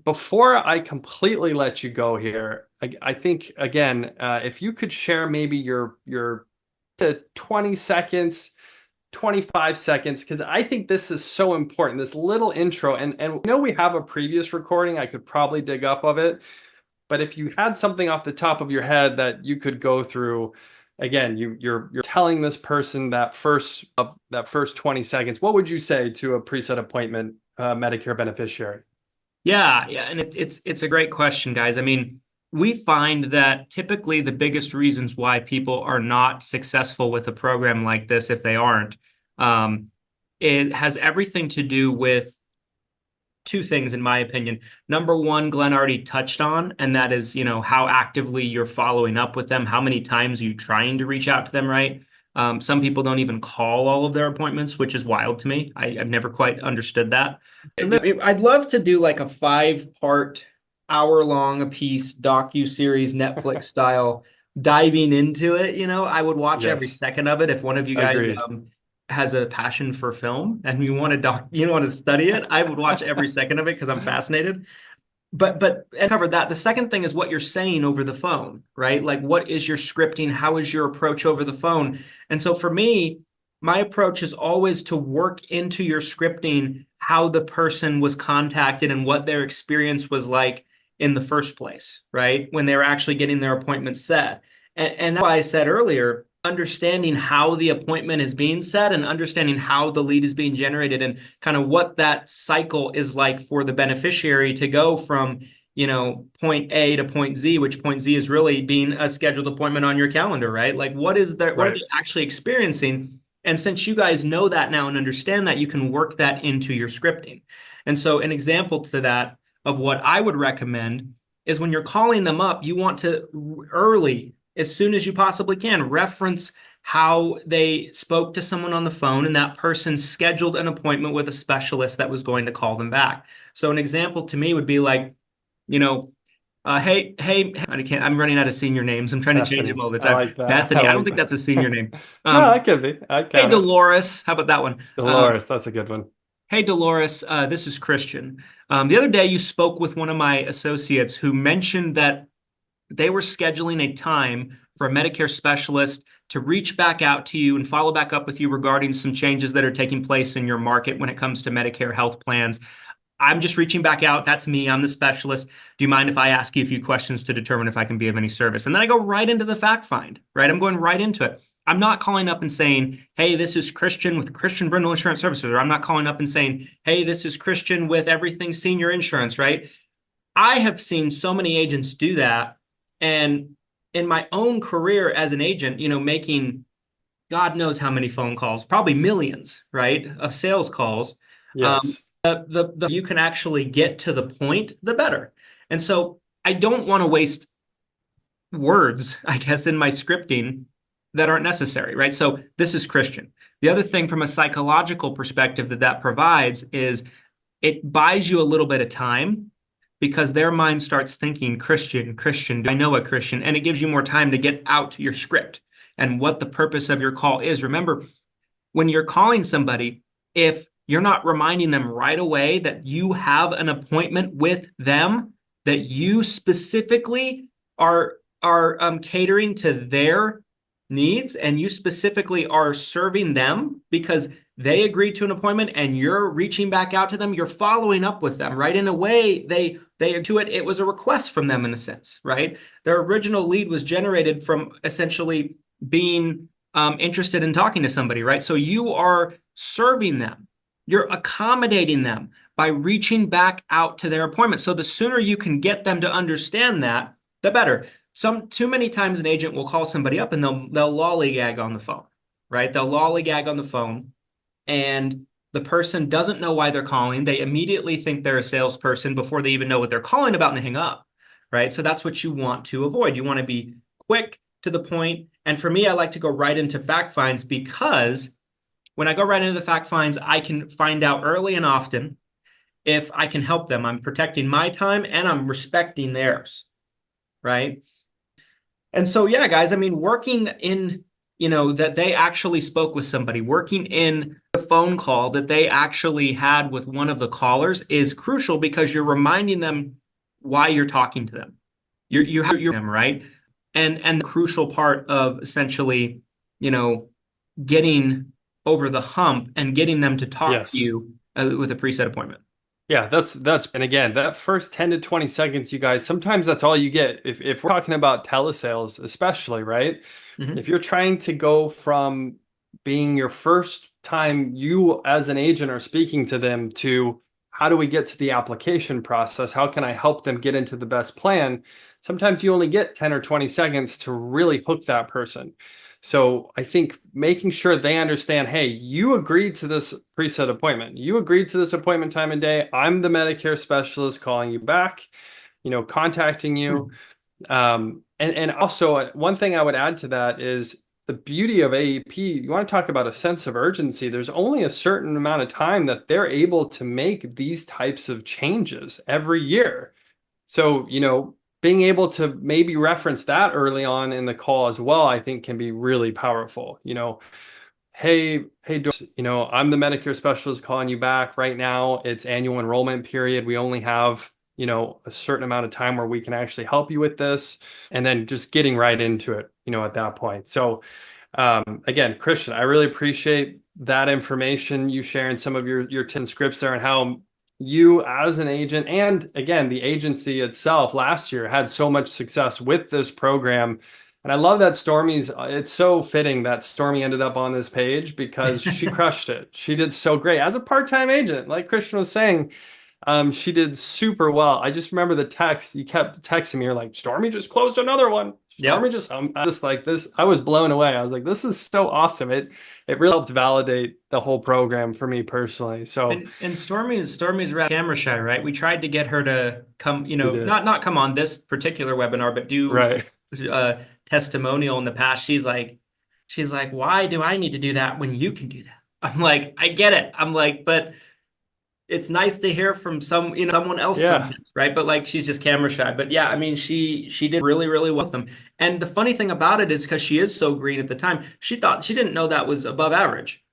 Before I completely let you go here, I think, again, if you could share maybe your 20 seconds, 25 seconds, because I think this is so important, this little intro. And I know we have a previous recording I could probably dig up of it, but if you had something off the top of your head that you could go through, again, you're telling this person that first 20 seconds, what would you say to a preset appointment Medicare beneficiary? Yeah, and it's a great question, guys. I mean, we find that typically the biggest reasons why people are not successful with a program like this, if they aren't, it has everything to do with two things, in my opinion. Number one, Glenn already touched on, and that is, how actively you're following up with them, how many times are you trying to reach out to them, right? Some people don't even call all of their appointments, which is wild to me. I've never quite understood that. I'd love to do like a 5-part, hour-long a piece docu-series, Netflix style, diving into it. I would watch every second of it. If one of you guys has a passion for film and you want to study it, I would watch every second of it because I'm fascinated. But and cover that. The second thing is what you're saying over the phone, right? Like, what is your scripting? How is your approach over the phone? And so for me, my approach is always to work into your scripting how the person was contacted and what their experience was like in the first place, right? When they were actually getting their appointment set. And that's why I said earlier, understanding how the appointment is being set and understanding how the lead is being generated and kind of what that cycle is like for the beneficiary to go from, point A to point Z, which point Z is really being a scheduled appointment on your calendar, right? Like, what are they actually experiencing? And since you guys know that now and understand that, you can work that into your scripting. And so an example to that of what I would recommend is when you're calling them up, you want to early, as soon as you possibly can, reference how they spoke to someone on the phone and that person scheduled an appointment with a specialist that was going to call them back. So an example to me would be like, hey, I'm running out of senior names. I'm trying to change them all the time. I like that. Bethany, I don't think that's a senior name. No, that could be. Hey, Dolores. How about that one? Dolores, that's a good one. Hey, Dolores, this is Christian. The other day you spoke with one of my associates who mentioned that they were scheduling a time for a Medicare specialist to reach back out to you and follow back up with you regarding some changes that are taking place in your market when it comes to Medicare health plans. I'm just reaching back out. That's me. I'm the specialist. Do you mind if I ask you a few questions to determine if I can be of any service? And then I go right into the fact find, right? I'm going right into it. I'm not calling up and saying, hey, this is Christian with Christian Brindle Insurance Services. Or I'm not calling up and saying, hey, this is Christian with Everything Senior Insurance, right? I have seen so many agents do that. And in my own career as an agent, making God knows how many phone calls, probably millions, right, of sales calls. Yes. The you can actually get to the point, the better. And so I don't want to waste words, I guess, in my scripting that aren't necessary, right? So this is Christian. The other thing from a psychological perspective that provides is it buys you a little bit of time, because their mind starts thinking, Christian, do I know a Christian? And it gives you more time to get out your script and what the purpose of your call is. Remember, when you're calling somebody, if you're not reminding them right away that you have an appointment with them, that you specifically are catering to their needs and you specifically are serving them because they agreed to an appointment and you're reaching back out to them, you're following up with them, right? In a way, they to it was a request from them in a sense, right? Their original lead was generated from essentially being interested in talking to somebody, right? So you are serving them, you're accommodating them by reaching back out to their appointment. So the sooner you can get them to understand that, the better. Too many times an agent will call somebody up and they'll lollygag on the phone, right? They'll lollygag on the phone, and the person doesn't know why they're calling. They immediately think they're a salesperson before they even know what they're calling about and hang up, right? So that's what you want to avoid. You want to be quick, to the point. And for me, I like to go right into fact finds, because when I go right into the fact finds, I can find out early and often if I can help them. I'm protecting my time and I'm respecting theirs, right? And so, yeah, guys, I mean, working in, that they actually spoke with somebody, working in the phone call that they actually had with one of the callers is crucial, because you're reminding them why you're talking to them. You have them, right? And the crucial part of essentially, getting over the hump and getting them to talk to Yes. you with a preset appointment. Yeah, and again, that first 10 to 20 seconds, you guys, sometimes that's all you get. If we're talking about telesales, especially, right? Mhm. If you're trying to go from being your first time you as an agent are speaking to them to how do we get to the application process? How can I help them get into the best plan? Sometimes you only get 10 or 20 seconds to really hook that person. So I think making sure they understand, hey, you agreed to this preset appointment. You agreed to this appointment time and day. I'm the Medicare specialist calling you back, contacting you. And also one thing I would add to that is the beauty of AEP. You want to talk about a sense of urgency. There's only a certain amount of time that they're able to make these types of changes every year. So, being able to maybe reference that early on in the call as well, I think can be really powerful. Hey, Doris, I'm the Medicare specialist calling you back right now. It's annual enrollment period. We only have, a certain amount of time where we can actually help you with this, and then just getting right into it, at that point. So, again, Christian, I really appreciate that information, you sharing some of your tips and scripts there, and how you as an agent, and again, the agency itself last year had so much success with this program. And I love that it's so fitting that Stormy ended up on this page, because she crushed it. She did so great as a part-time agent, like Christian was saying. She did super well. I just remember the text, you kept texting me, you're like, Stormy just closed another one. Stormy Yep. I just like this. I was blown away. I was like, this is so awesome. It really helped validate the whole program for me personally. So And Stormy's rather camera shy, right? We tried to get her to come, we did. not come on this particular webinar, but do Right. testimonial in the past. She's like, why do I need to do that when you can do that? I'm like, I get it. I'm like, but it's nice to hear from someone else Yeah. sometimes, right? But like, she's just camera shy. But yeah, I mean, she did really, really well with them. And the funny thing about it is, because she is so green at the time, she didn't know that was above average.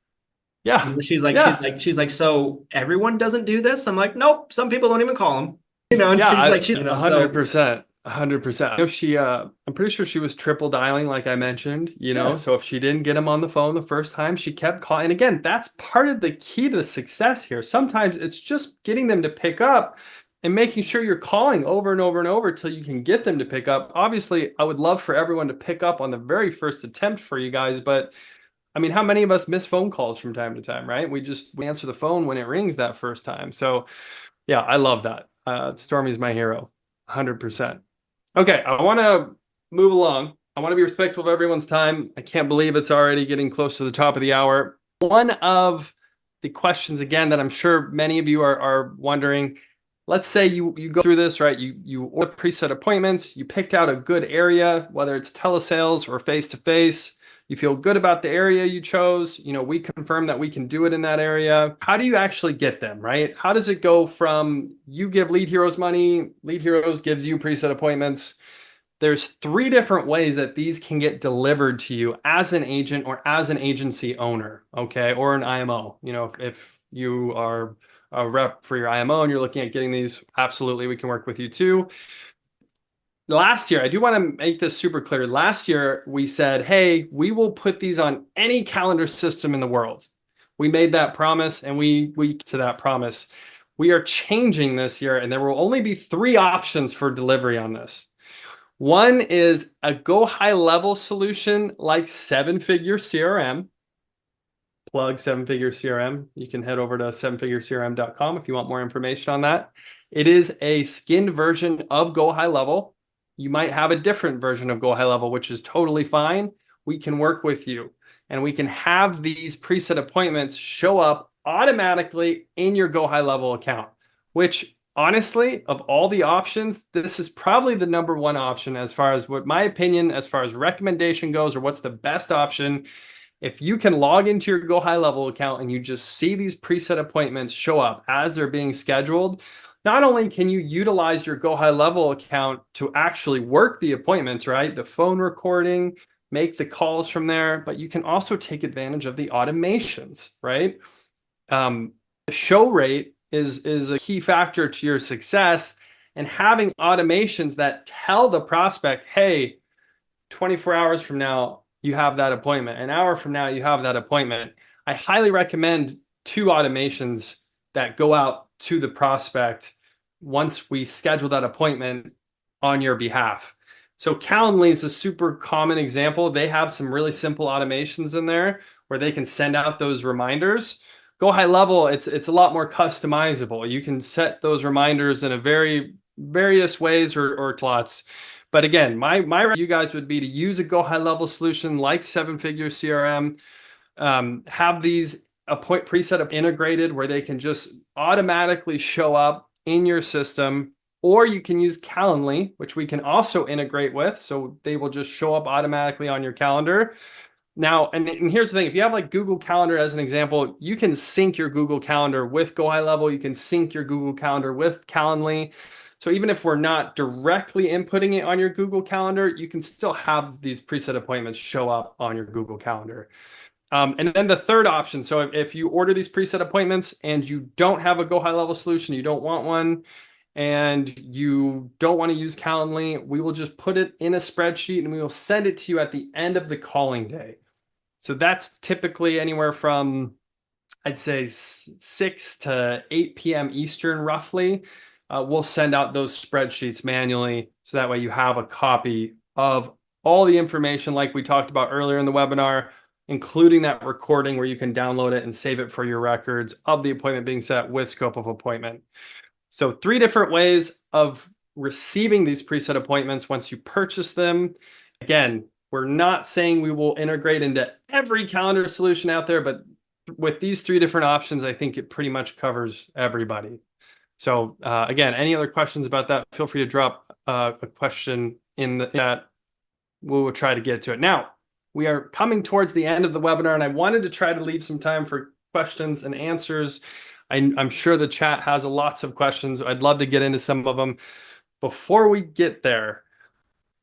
Yeah. Yeah. She's like, so everyone doesn't do this? I'm like, nope, some people don't even call them. And Yeah, she's like, 100%. 100%. I'm pretty sure she was triple dialing, like I mentioned, yes. so if she didn't get him on the phone the first time, she kept calling. And again, that's part of the key to the success here. Sometimes it's just getting them to pick up and making sure you're calling over and over and over till you can get them to pick up. Obviously, I would love for everyone to pick up on the very first attempt for you guys, but I mean, how many of us miss phone calls from time to time, right? We answer the phone when it rings that first time. So yeah, I love that. Stormy's my hero, 100%. Okay, I want to move along. I want to be respectful of everyone's time. I can't believe it's already getting close to the top of the hour. One of the questions, again, that I'm sure many of you are wondering, let's say you go through this, right? You order preset appointments, you picked out a good area, whether it's telesales or face-to-face. You feel good about the area you chose. We confirm that we can do it in that area. How do you actually get them, right? How does it go from you give Lead Heroes money, Lead Heroes gives you preset appointments? There's 3 different ways that these can get delivered to you as an agent or as an agency owner, okay? Or an IMO. If you are a rep for your IMO and you're looking at getting these, absolutely, we can work with you too. Last year, I do want to make this super clear. Last year, we said, hey, we will put these on any calendar system in the world. We made that promise, and we to that promise. We are changing this year, and there will only be 3 options for delivery on this. One is a go high level solution like 7-Figure CRM. Plug 7-Figure CRM. You can head over to 7figurecrm.com if you want more information on that. It is a skinned version of Go High Level. You might have a different version of Go High Level, which is totally fine. We can work with you. and we can have these preset appointments show up automatically in your Go High Level account, which honestly, of all the options, this is probably the number one option as far as what my opinion, as far as recommendation goes, or what's the best option. If you can log into your Go High Level account and you just see these preset appointments show up as they're being scheduled, not only can you utilize your Go High Level account to actually work the appointments, right? The phone recording, make the calls from there, but you can also take advantage of the automations, right? The show rate is a key factor to your success, and having automations that tell the prospect, hey, 24 hours from now, you have that appointment. An hour from now, you have that appointment. I highly recommend 2 automations that go out to the prospect once we schedule that appointment on your behalf. So Calendly is a super common example. They have some really simple automations in there where they can send out those reminders. Go High Level, it's a lot more customizable. You can set those reminders in a various ways or slots. But again, my you guys would be to use a Go High Level solution like 7-Figure CRM, have these preset integrated where they can just automatically show up in your system, or you can use Calendly, which we can also integrate with, so they will just show up automatically on your calendar. Now, and here's the thing, if you have like Google Calendar as an example, you can sync your Google Calendar with Go High Level, you can sync your Google Calendar with Calendly. So even if we're not directly inputting it on your Google Calendar, you can still have these preset appointments show up on your Google Calendar. And then the third option, so if you order these preset appointments and you don't have a Go High Level solution, you don't want one, and you don't want to use Calendly, we will just put it in a spreadsheet and we will send it to you at the end of the calling day. So that's typically anywhere from, I'd say 6 to 8 p.m. Eastern, roughly. We'll send out those spreadsheets manually, so that way you have a copy of all the information like we talked about earlier in the webinar, including that recording where you can download it and save it for your records of the appointment being set with scope of appointment. So 3 different ways of receiving these preset appointments once you purchase them. Again, we're not saying we will integrate into every calendar solution out there, but with these 3 different options, I think it pretty much covers everybody. So again, any other questions about that, feel free to drop a question in the chat. We will try to get to it. Now, we are coming towards the end of the webinar, and I wanted to try to leave some time for questions and answers. I'm sure the chat has lots of questions. I'd love to get into some of them. Before we get there,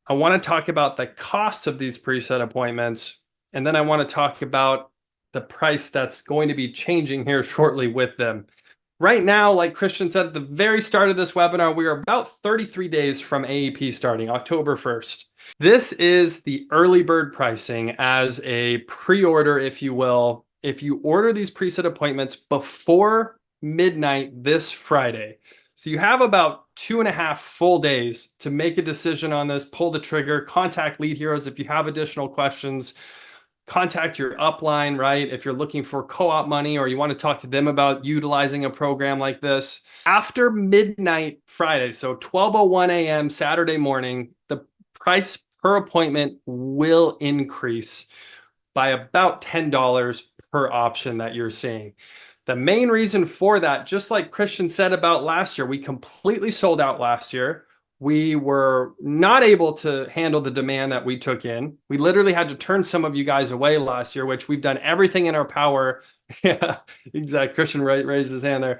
I want to talk about the cost of these preset appointments, and then I want to talk about the price that's going to be changing here shortly with them. Right now, like Christian said at the very start of this webinar, we are about 33 days from AEP starting, October 1st. This is the early bird pricing as a pre-order, if you will. If you order these preset appointments before midnight this Friday, so you have about 2.5 full days to make a decision on this, pull the trigger, contact Lead Heroes if you have additional questions, contact your upline, right? If you're looking for co-op money or you want to talk to them about utilizing a program like this. After midnight Friday, so 12:01 a.m. Saturday morning, the price per appointment will increase by about $10 per option that you're seeing. The main reason for that, just like Christian said about last year, we completely sold out last year. We were not able to handle the demand that we took in. We literally had to turn some of you guys away last year, which we've done everything in our power. Yeah, exactly. Christian raised his hand there.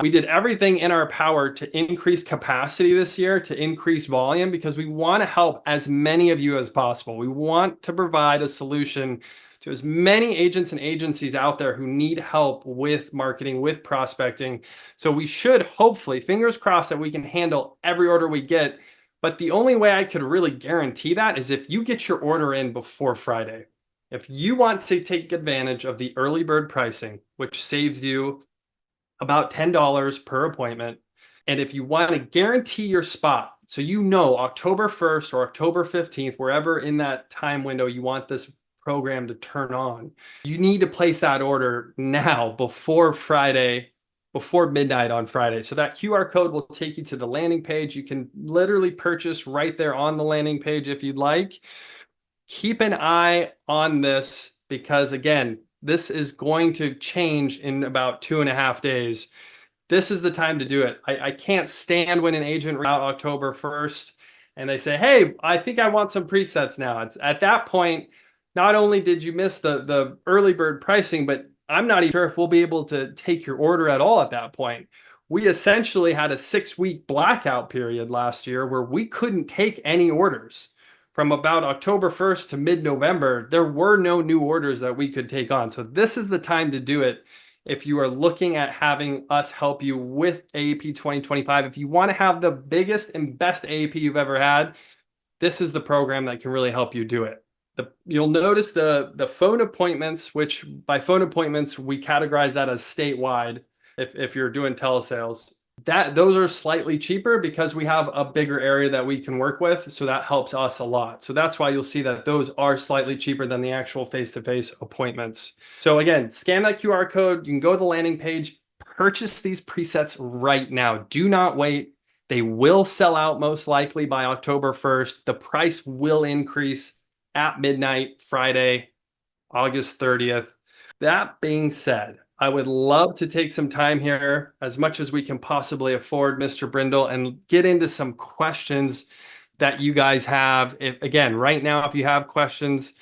We did everything in our power to increase capacity this year, to increase volume, because we want to help as many of you as possible. We want to provide a solution to as many agents and agencies out there who need help with marketing, with prospecting. So we should hopefully, fingers crossed, that we can handle every order we get. But the only way I could really guarantee that is if you get your order in before Friday. If you want to take advantage of the early bird pricing, which saves you about $10 per appointment, and if you want to guarantee your spot, so you know October 1st or October 15th, wherever in that time window you want this program to turn on, you need to place that order now before Friday, before midnight on Friday. So that QR code will take you to the landing page. You can literally purchase right there on the landing page if you'd like. Keep an eye on this, because again, this is going to change in about 2.5 days. This is the time to do it. I can't stand when an agent out October 1st and they say, hey, I think I want some presets now. It's at that point, not only did you miss the early bird pricing, but I'm not even sure if we'll be able to take your order at all at that point. We essentially had a 6-week blackout period last year where we couldn't take any orders. From about October 1st to mid-November, there were no new orders that we could take on. So this is the time to do it. If you are looking at having us help you with AEP 2025, if you want to have the biggest and best AEP you've ever had, this is the program that can really help you do it. You'll notice the phone appointments, which by phone appointments, we categorize that as statewide if you're doing telesales. Those are slightly cheaper because we have a bigger area that we can work with. So that helps us a lot. So that's why you'll see that those are slightly cheaper than the actual face-to-face appointments. So again, scan that QR code. You can go to the landing page, purchase these presets right now. Do not wait. They will sell out most likely by October 1st. The price will increase at midnight, Friday, August 30th. That being said, I would love to take some time here, as much as we can possibly afford, Mr. Brindle, and get into some questions that you guys have. Again, right now, if you have questions,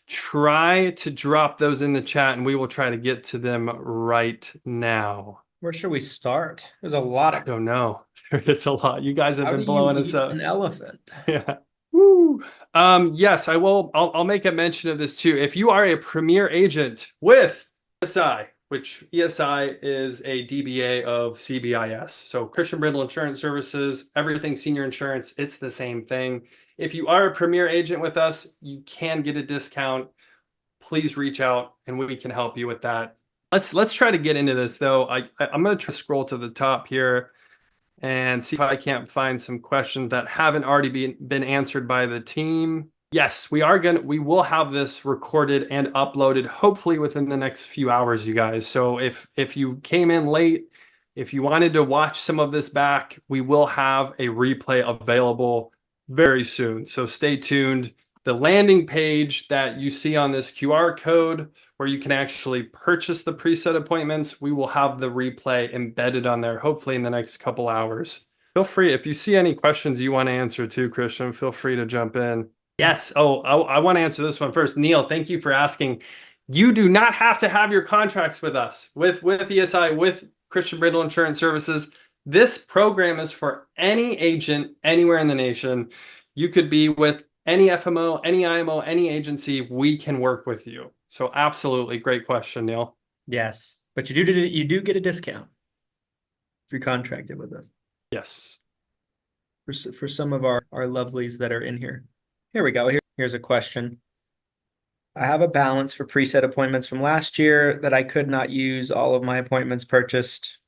try to drop those in the chat and we will try to get to them right now. Where should we start? There's a lot I of. don't know. It's a lot. You guys have How been do blowing you us eat up. an elephant? Yeah. Woo. Yes, I will. I'll make a mention of this too. If you are a premier agent with ESI, which ESI is a DBA of CBIS, so Christian Brindle Insurance Services, Everything Senior Insurance, it's the same thing. If you are a premier agent with us, you can get a discount. Please reach out and we can help you with that. Let's try to get into this though. I'm going to try to scroll to the top here and see if I can't find some questions that haven't already been answered by the team. Yes, we will have this recorded and uploaded hopefully within the next few hours, you guys. So if you came in late, if you wanted to watch some of this back, we will have a replay available very soon. So stay tuned. The landing page that you see on this QR code where you can actually purchase the preset appointments, we will have the replay embedded on there, hopefully in the next couple hours. Feel free, if you see any questions you want to answer too, Christian, feel free to jump in. Yes. Oh, I want to answer this one first. Neil, thank you for asking. You do not have to have your contracts with us, with ESI, with Christian Brindle Insurance Services. This program is for any agent anywhere in the nation. You could be with any FMO, any IMO, any agency, we can work with you. So absolutely great question, Neil. Yes, but you do get a discount if you're contracted with us. Yes. For some of our lovelies that are in here. Here we go. Here's a question. I have a balance for preset appointments from last year that I could not use all of my appointments purchased.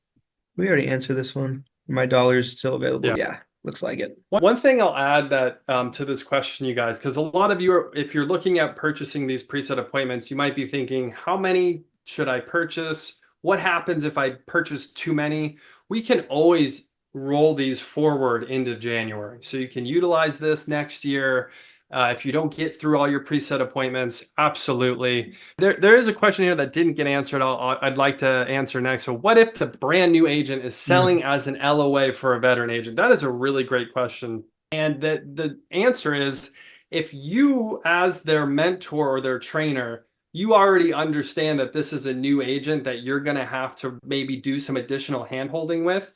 We already answered this one. My dollar's still available. Yeah. Looks like it. One thing I'll add that to this question, you guys, because a lot of you if you're looking at purchasing these preset appointments, you might be thinking, how many should I purchase? What happens if I purchase too many? We can always roll these forward into January. So you can utilize this next year. If you don't get through all your preset appointments, absolutely. There is a question here that didn't get answered. I'd like to answer next. So what if the brand new agent is selling as an LOA for a veteran agent? That is a really great question. And the answer is, if you as their mentor or their trainer, you already understand that this is a new agent that you're going to have to maybe do some additional handholding with,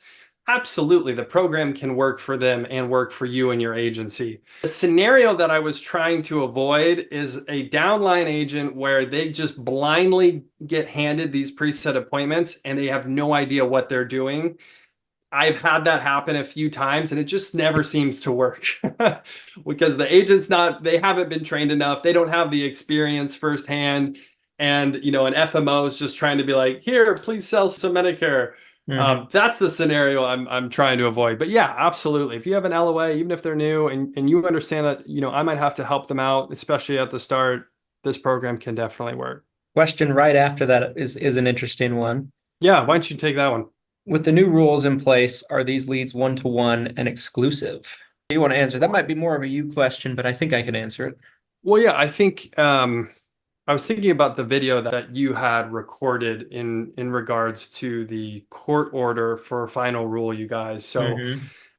absolutely, the program can work for them and work for you and your agency. The scenario that I was trying to avoid is a downline agent where they just blindly get handed these preset appointments and they have no idea what they're doing. I've had that happen a few times and it just never seems to work because the agent's they haven't been trained enough. They don't have the experience firsthand. And, an FMO is just trying to be like, here, please sell some Medicare. That's the scenario I'm trying to avoid. But yeah, absolutely. If you have an LOA, even if they're new and you understand that, I might have to help them out, especially at the start, this program can definitely work. Question right after that is an interesting one. Yeah, why don't you take that one? With the new rules in place, are these leads one-to-one and exclusive? You want to answer? That might be more of a you question, but I think I can answer it. Well, yeah, I think I was thinking about the video that you had recorded in regards to the court order for final rule, you guys. So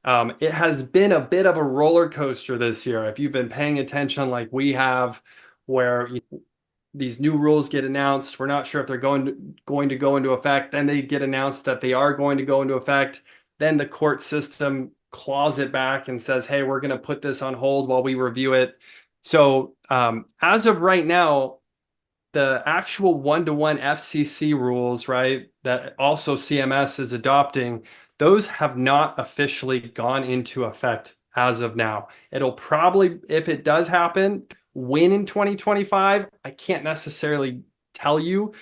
Mm-hmm. it has been a bit of a roller coaster this year. If you've been paying attention like we have, where these new rules get announced, we're not sure if they're going to go into effect. Then they get announced that they are going to go into effect. Then the court system claws it back and says, hey, we're going to put this on hold while we review it. So as of right now, the actual one-to-one FCC rules, right, that also CMS is adopting, those have not officially gone into effect as of now. It'll probably, if it does happen, when in 2025, I can't necessarily tell you.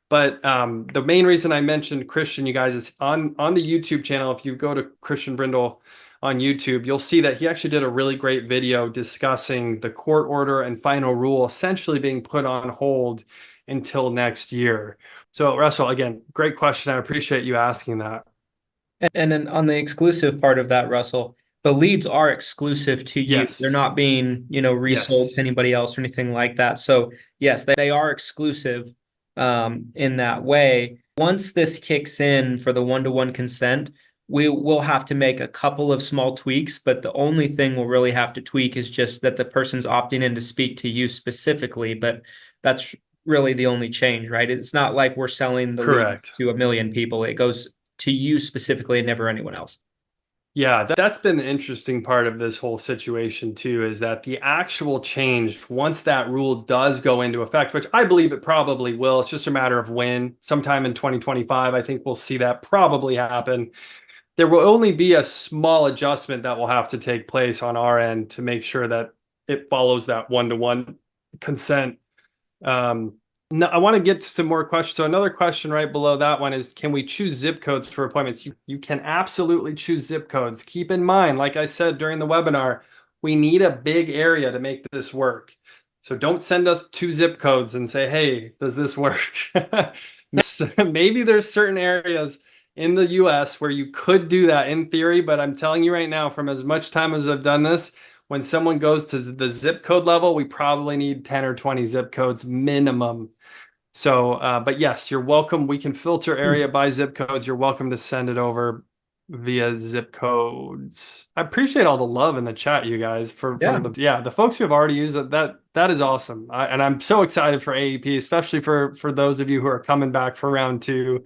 But the main reason I mentioned Christian, you guys, is on the YouTube channel. If you go to Christian Brindle on YouTube, you'll see that he actually did a really great video discussing the court order and final rule essentially being put on hold until next year. So Russell, again, great question. I appreciate you asking that. And then on the exclusive part of that, Russell, the leads are exclusive to you. They're Yes. not being, resold to Yes. anybody else or anything like that. So yes, they are exclusive in that way. Once this kicks in for the one-to-one consent, we will have to make a couple of small tweaks, but the only thing we'll really have to tweak is just that the person's opting in to speak to you specifically. But that's really the only change, right? It's not like we're selling the lead Correct. to a million people. It goes to you specifically and never anyone else. Yeah, that's been the interesting part of this whole situation too, is that the actual change, once that rule does go into effect, which I believe it probably will, it's just a matter of when, sometime in 2025, I think we'll see that probably happen. There will only be a small adjustment that will have to take place on our end to make sure that it follows that one-to-one consent. No, I want to get to some more questions. So another question right below that one is, can we choose zip codes for appointments? You can absolutely choose zip codes. Keep in mind, like I said during the webinar, we need a big area to make this work. So don't send us 2 zip codes and say, hey, does this work? Maybe there's certain areas in the US where you could do that in theory, but I'm telling you right now, from as much time as I've done this, when someone goes to the zip code level, we probably need 10 or 20 zip codes minimum. So, but yes, you're welcome. We can filter area by zip codes. You're welcome to send it over via zip codes. I appreciate all the love in the chat, you guys, from Yeah. the folks who have already used it. That is awesome. And I'm so excited for AEP, especially for those of you who are coming back for round 2.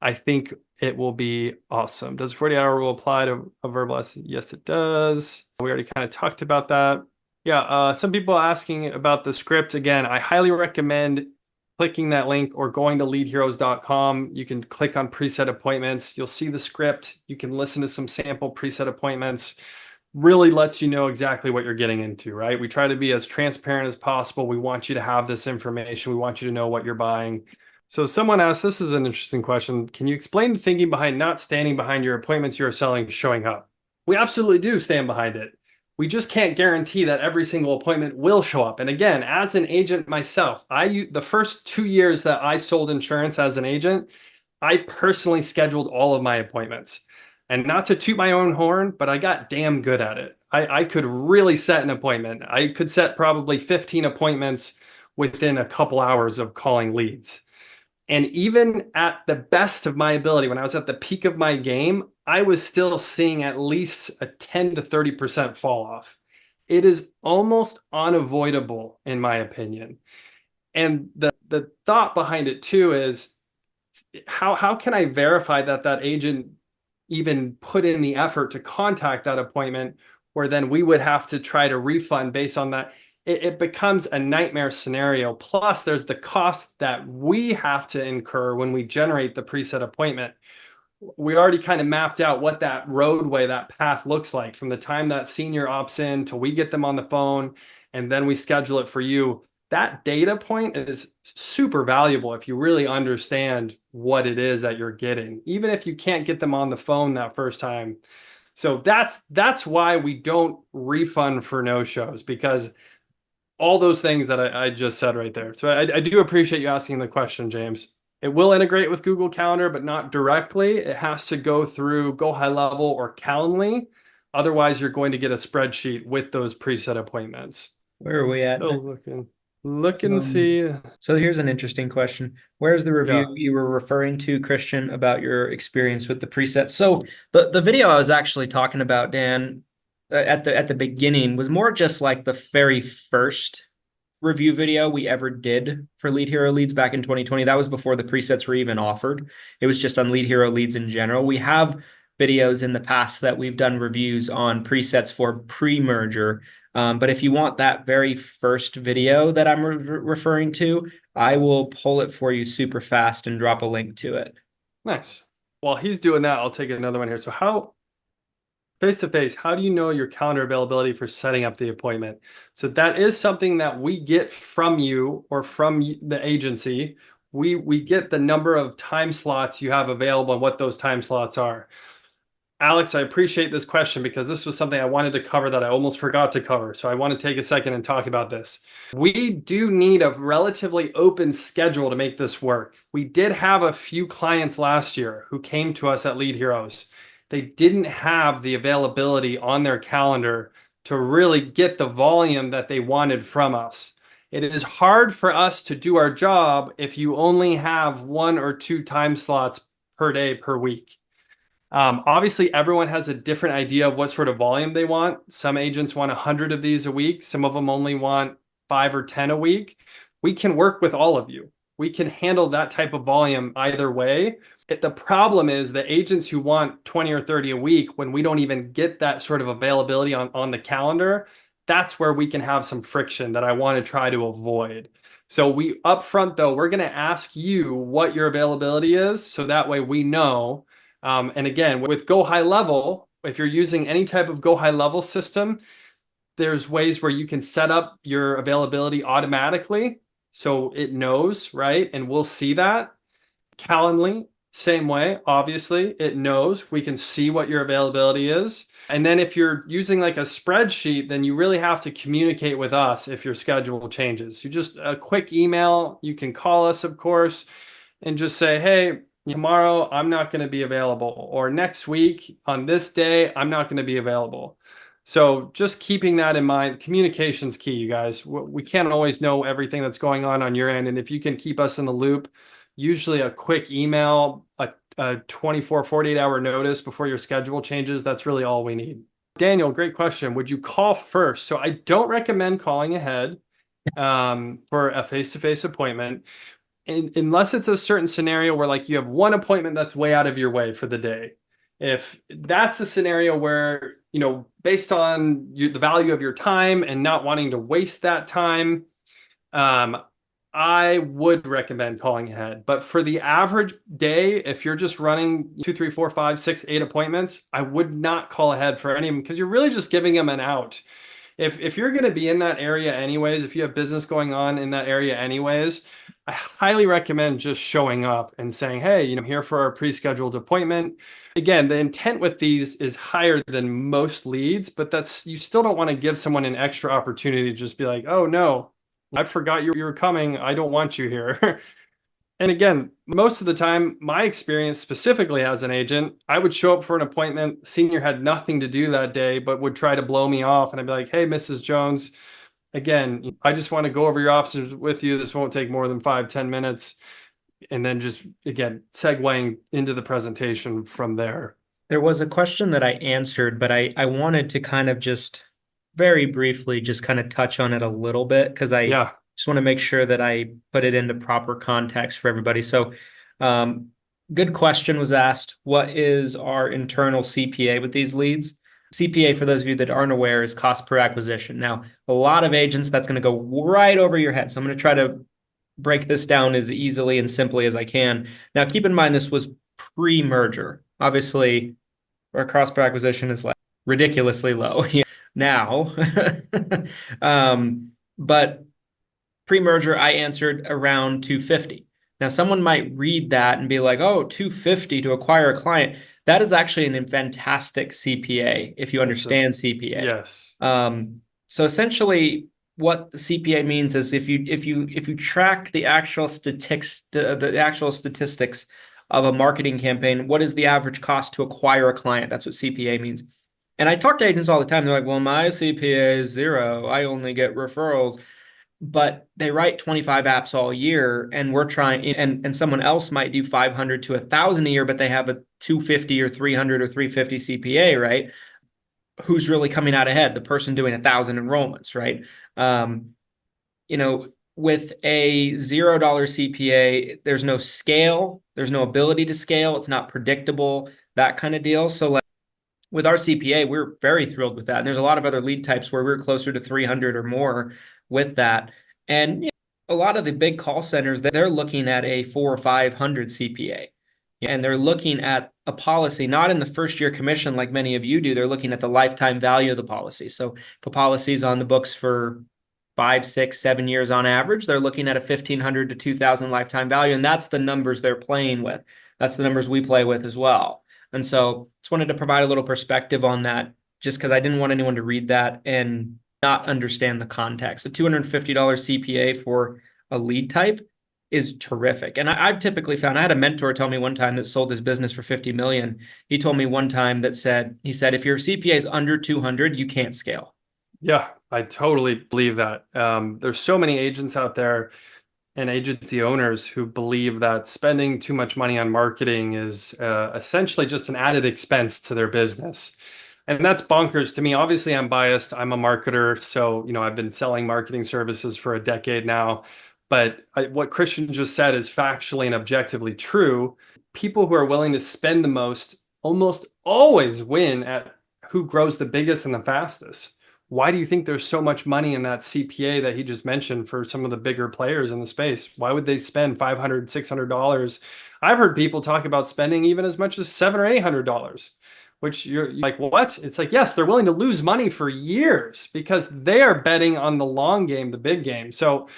I think it will be awesome. Does a 48-hour rule apply to a verbal lesson? Yes, it does. We already kind of talked about that. Yeah, some people asking about the script. Again, I highly recommend clicking that link or going to leadheroes.com. You can click on preset appointments. You'll see the script. You can listen to some sample preset appointments. Really lets you know exactly what you're getting into, right? We try to be as transparent as possible. We want you to have this information. We want you to know what you're buying. So someone asked, this is an interesting question. Can you explain the thinking behind not standing behind your appointments you're selling showing up? We absolutely do stand behind it. We just can't guarantee that every single appointment will show up. And again, as an agent myself, the first 2 years that I sold insurance as an agent, I personally scheduled all of my appointments. And not to toot my own horn, but I got damn good at it. I could really set an appointment. I could set probably 15 appointments within a couple hours of calling leads. And even at the best of my ability, when I was at the peak of my game, I was still seeing at least a 10 to 30% fall off. It is almost unavoidable, in my opinion. And the thought behind it too is, how can I verify that agent even put in the effort to contact that appointment, where then we would have to try to refund based on that? It becomes a nightmare scenario. Plus, there's the cost that we have to incur when we generate the preset appointment. We already kind of mapped out what that roadway, that path looks like from the time that senior opts in till we get them on the phone, and then we schedule it for you. That data point is super valuable if you really understand what it is that you're getting, even if you can't get them on the phone that first time. So that's why we don't refund for no-shows, because all those things that I just said right there. So I do appreciate you asking the question, James. It will integrate with Google Calendar, but not directly. It has to go through Go High Level or Calendly. Otherwise, you're going to get a spreadsheet with those preset appointments. Where are we at? Oh, looking. Look and see. So here's an interesting question. Where's the review Yeah. you were referring to, Christian, about your experience with the presets? So the video I was actually talking about, Dan, at the beginning was more just like the very first review video we ever did for Lead Hero Leads back in 2020. That was before the presets were even offered. It was just on Lead Hero Leads in general. We have videos in the past that we've done reviews on presets for pre-merger. But if you want that very first video that I'm referring to, I will pull it for you super fast and drop a link to it. Nice. While he's doing that, I'll take another one here. So how face to face, how do you know your calendar availability for setting up the appointment? So that is something that we get from you or from the agency. We get the number of time slots you have available and what those time slots are. Alex, I appreciate this question because this was something I wanted to cover that I almost forgot to cover. So I want to take a second and talk about this. We do need a relatively open schedule to make this work. We did have a few clients last year who came to us at Lead Heroes. They didn't have the availability on their calendar to really get the volume that they wanted from us. It is hard for us to do our job if you only have 1 or 2 time slots per day per week. Obviously, everyone has a different idea of what sort of volume they want. Some agents want 100 of these a week. Some of them only want 5 or 10 a week. We can work with all of you. We can handle that type of volume either way. The problem is the agents who want 20 or 30 a week, when we don't even get that sort of availability on the calendar, that's where we can have some friction that I want to try to avoid. So we upfront though, we're going to ask you what your availability is. So that way we know. And again, with Go High Level, if you're using any type of Go High Level system, there's ways where you can set up your availability automatically. So it knows, right? And we'll see that. Calendly, same way, obviously, it knows. We can see what your availability is. And then if you're using like a spreadsheet, then you really have to communicate with us if your schedule changes. You just a quick email, you can call us, of course, and just say, hey, tomorrow I'm not going to be available, or next week on this day I'm not going to be available. So just keeping that in mind, communication's key, you guys. We can't always know everything that's going on your end, and if you can keep us in the loop, usually a quick email, a 24, 48-hour notice before your schedule changes, that's really all we need. Daniel, great question. Would you call first? So I don't recommend calling ahead for a face-to-face appointment. Unless it's a certain scenario where like you have one appointment that's way out of your way for the day. If that's a scenario where, based on the value of your time and not wanting to waste that time, I would recommend calling ahead. But for the average day, if you're just running 2, 3, 4, 5, 6, 8 appointments, I would not call ahead for any of them because you're really just giving them an out. If you're going to be in that area anyways, if you have business going on in that area anyways, I highly recommend just showing up and saying, hey, I'm here for our pre-scheduled appointment. Again, the intent with these is higher than most leads, but you still don't want to give someone an extra opportunity to just be like, oh no, I forgot you were coming. I don't want you here. And again, most of the time, my experience specifically as an agent, I would show up for an appointment. Senior had nothing to do that day, but would try to blow me off. And I'd be like, hey, Mrs. Jones, again, I just want to go over your options with you. This won't take more than 5-10 minutes. And then just, again, segueing into the presentation from there. There was a question that I answered, but I wanted to kind of just very briefly just kind of touch on it a little bit because I just want to make sure that I put it into proper context for everybody. So good question was asked. What is our internal CPA with these leads? CPA, for those of you that aren't aware, is cost per acquisition. Now, a lot of agents, that's going to go right over your head. So I'm going to try to break this down as easily and simply as I can. Now, keep in mind, this was pre-merger. Obviously, our cost per acquisition is like ridiculously low now. But pre-merger, I answered around 250. Now, someone might read that and be like, oh, 250 to acquire a client. That is actually a fantastic CPA if you understand CPA. Yes. So essentially, what the CPA means is if you track the actual statistics, the actual statistics of a marketing campaign, what is the average cost to acquire a client? That's what CPA means. And I talk to agents all the time. They're like, well, my CPA is 0. I only get referrals. but they write 25 apps all year, and we're trying, and someone else might do 500 to 1,000 a year, but they have a 250 or 300 or 350 CPA, right? Who's really coming out ahead? The person doing 1,000 enrollments, right? With a $0 CPA, there's no scale, there's no ability to scale, it's not predictable, that kind of deal. So like with our CPA, we're very thrilled with that. And there's a lot of other lead types where we're closer to 300 or more with that. And a lot of the big call centers, they're looking at a 400 or 500 CPA. And they're looking at a policy, not in the first year commission like many of you do. They're looking at the lifetime value of the policy. So if a policy is on the books for 5, 6, 7 years on average, they're looking at a 1,500 to 2,000 lifetime value. And that's the numbers they're playing with. That's the numbers we play with as well. And so just wanted to provide a little perspective on that, just because I didn't want anyone to read that and not understand the context. A $250 CPA for a lead type is terrific. And I've typically found, I had a mentor tell me one time that sold his business for 50 million. He told me one time he said, if your CPA is under 200, you can't scale. Yeah, I totally believe that. There's so many agents out there and agency owners who believe that spending too much money on marketing is essentially just an added expense to their business. And that's bonkers to me. Obviously, I'm biased. I'm a marketer. So, I've been selling marketing services for a decade now. But what Christian just said is factually and objectively true. People who are willing to spend the most almost always win at who grows the biggest and the fastest. Why do you think there's so much money in that CPA that he just mentioned for some of the bigger players in the space? Why would they spend $500, $600? I've heard people talk about spending even as much as $700 or $800, which you're like, what? It's like, yes, they're willing to lose money for years because they are betting on the long game, the big game. So,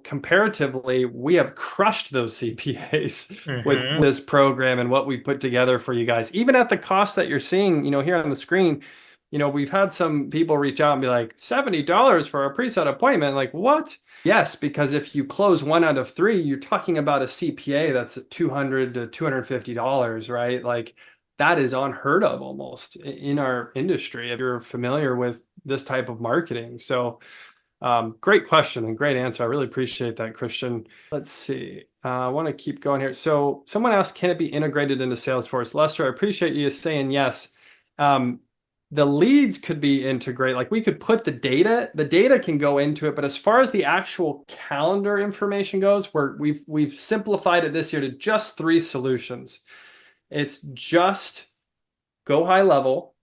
comparatively, we have crushed those CPAs with this program and what we've put together for you guys. Even at the cost that you're seeing, here on the screen, we've had some people reach out and be like, $70 for a preset appointment. Like, what? Yes, because if you close 1 out of 3, you're talking about a CPA that's at $200 to $250, right? Like, that is unheard of almost in our industry if you're familiar with this type of marketing. So great question and great answer. I really appreciate that, Christian. Let's see. I want to keep going here. So someone asked, can it be integrated into Salesforce? Lester, I appreciate you saying yes. The leads could be integrated. Like we could put the data can go into it, but as far as the actual calendar information goes, we've simplified it this year to just 3 solutions. It's just Go High Level,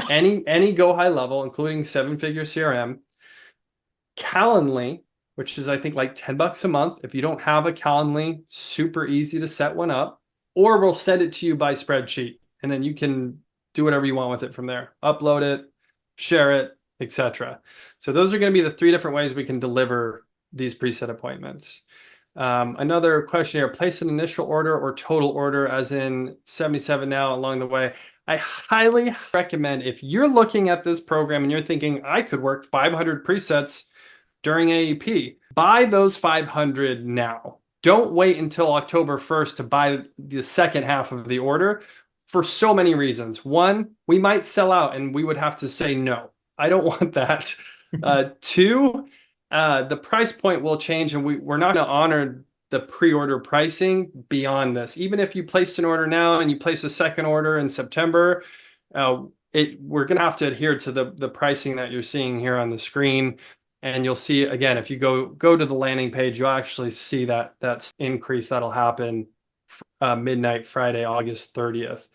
any Go High Level, including 7-figure CRM, Calendly, which is I think like $10 a month. If you don't have a Calendly, super easy to set one up, or we'll send it to you by spreadsheet, and then you can do whatever you want with it from there. Upload it, share it, etc. So those are going to be the 3 different ways we can deliver these preset appointments. Another question here, place an initial order or total order as in 77 now along the way. I highly recommend if you're looking at this program and you're thinking I could work 500 presets during AEP, buy those 500 now. Don't wait until October 1st to buy the second half of the order for so many reasons. 1, we might sell out and we would have to say no. I don't want that. 2, the price point will change and we're not going to honor the pre-order pricing beyond this. Even if you placed an order now and you place a second order in September, we're going to have to adhere to the pricing that you're seeing here on the screen. And you'll see, again, if you go to the landing page, you'll actually see that increase that'll happen midnight Friday, August 30th.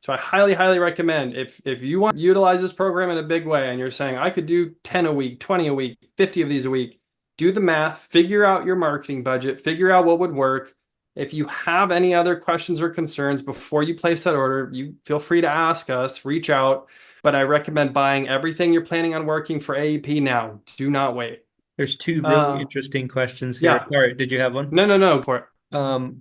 So I highly, highly recommend if you want to utilize this program in a big way and you're saying, I could do 10 a week, 20 a week, 50 of these a week, do the math, figure out your marketing budget, figure out what would work. If you have any other questions or concerns before you place that order, you feel free to ask us, reach out. But I recommend buying everything you're planning on working for AEP now. Do not wait. There's 2 really interesting questions here. Yeah. Sorry, did you have one? No. For it.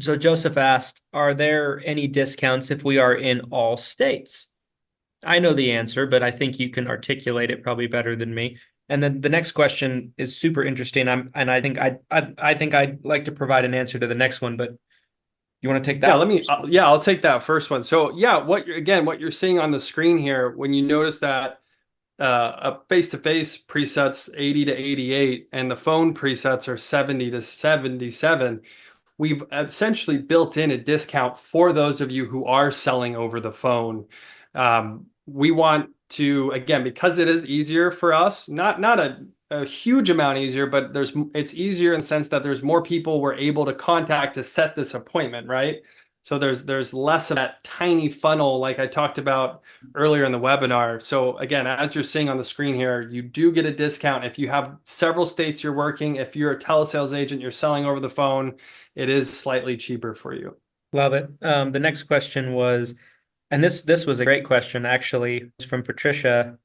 So Joseph asked, are there any discounts if we are in all states? I know the answer, but I think you can articulate it probably better than me. And then the next question is super interesting. I think I'd like to provide an answer to the next one, but you want to take that? Yeah, I'll take that first one. So yeah, what you're seeing on the screen here, when you notice that a face-to-face presets 80 to 88 and the phone presets are 70 to 77, we've essentially built in a discount for those of you who are selling over the phone. We want to, again, because it is easier for us, not a huge amount easier, but it's easier in the sense that there's more people we're able to contact to set this appointment, right? So there's less of that tiny funnel like I talked about earlier in the webinar. So again, as you're seeing on the screen here, you do get a discount if you have several states you're working. If you're a telesales agent, you're selling over the phone, it is slightly cheaper for you. Love it. The next question was, and this was a great question, actually. It's from Patricia.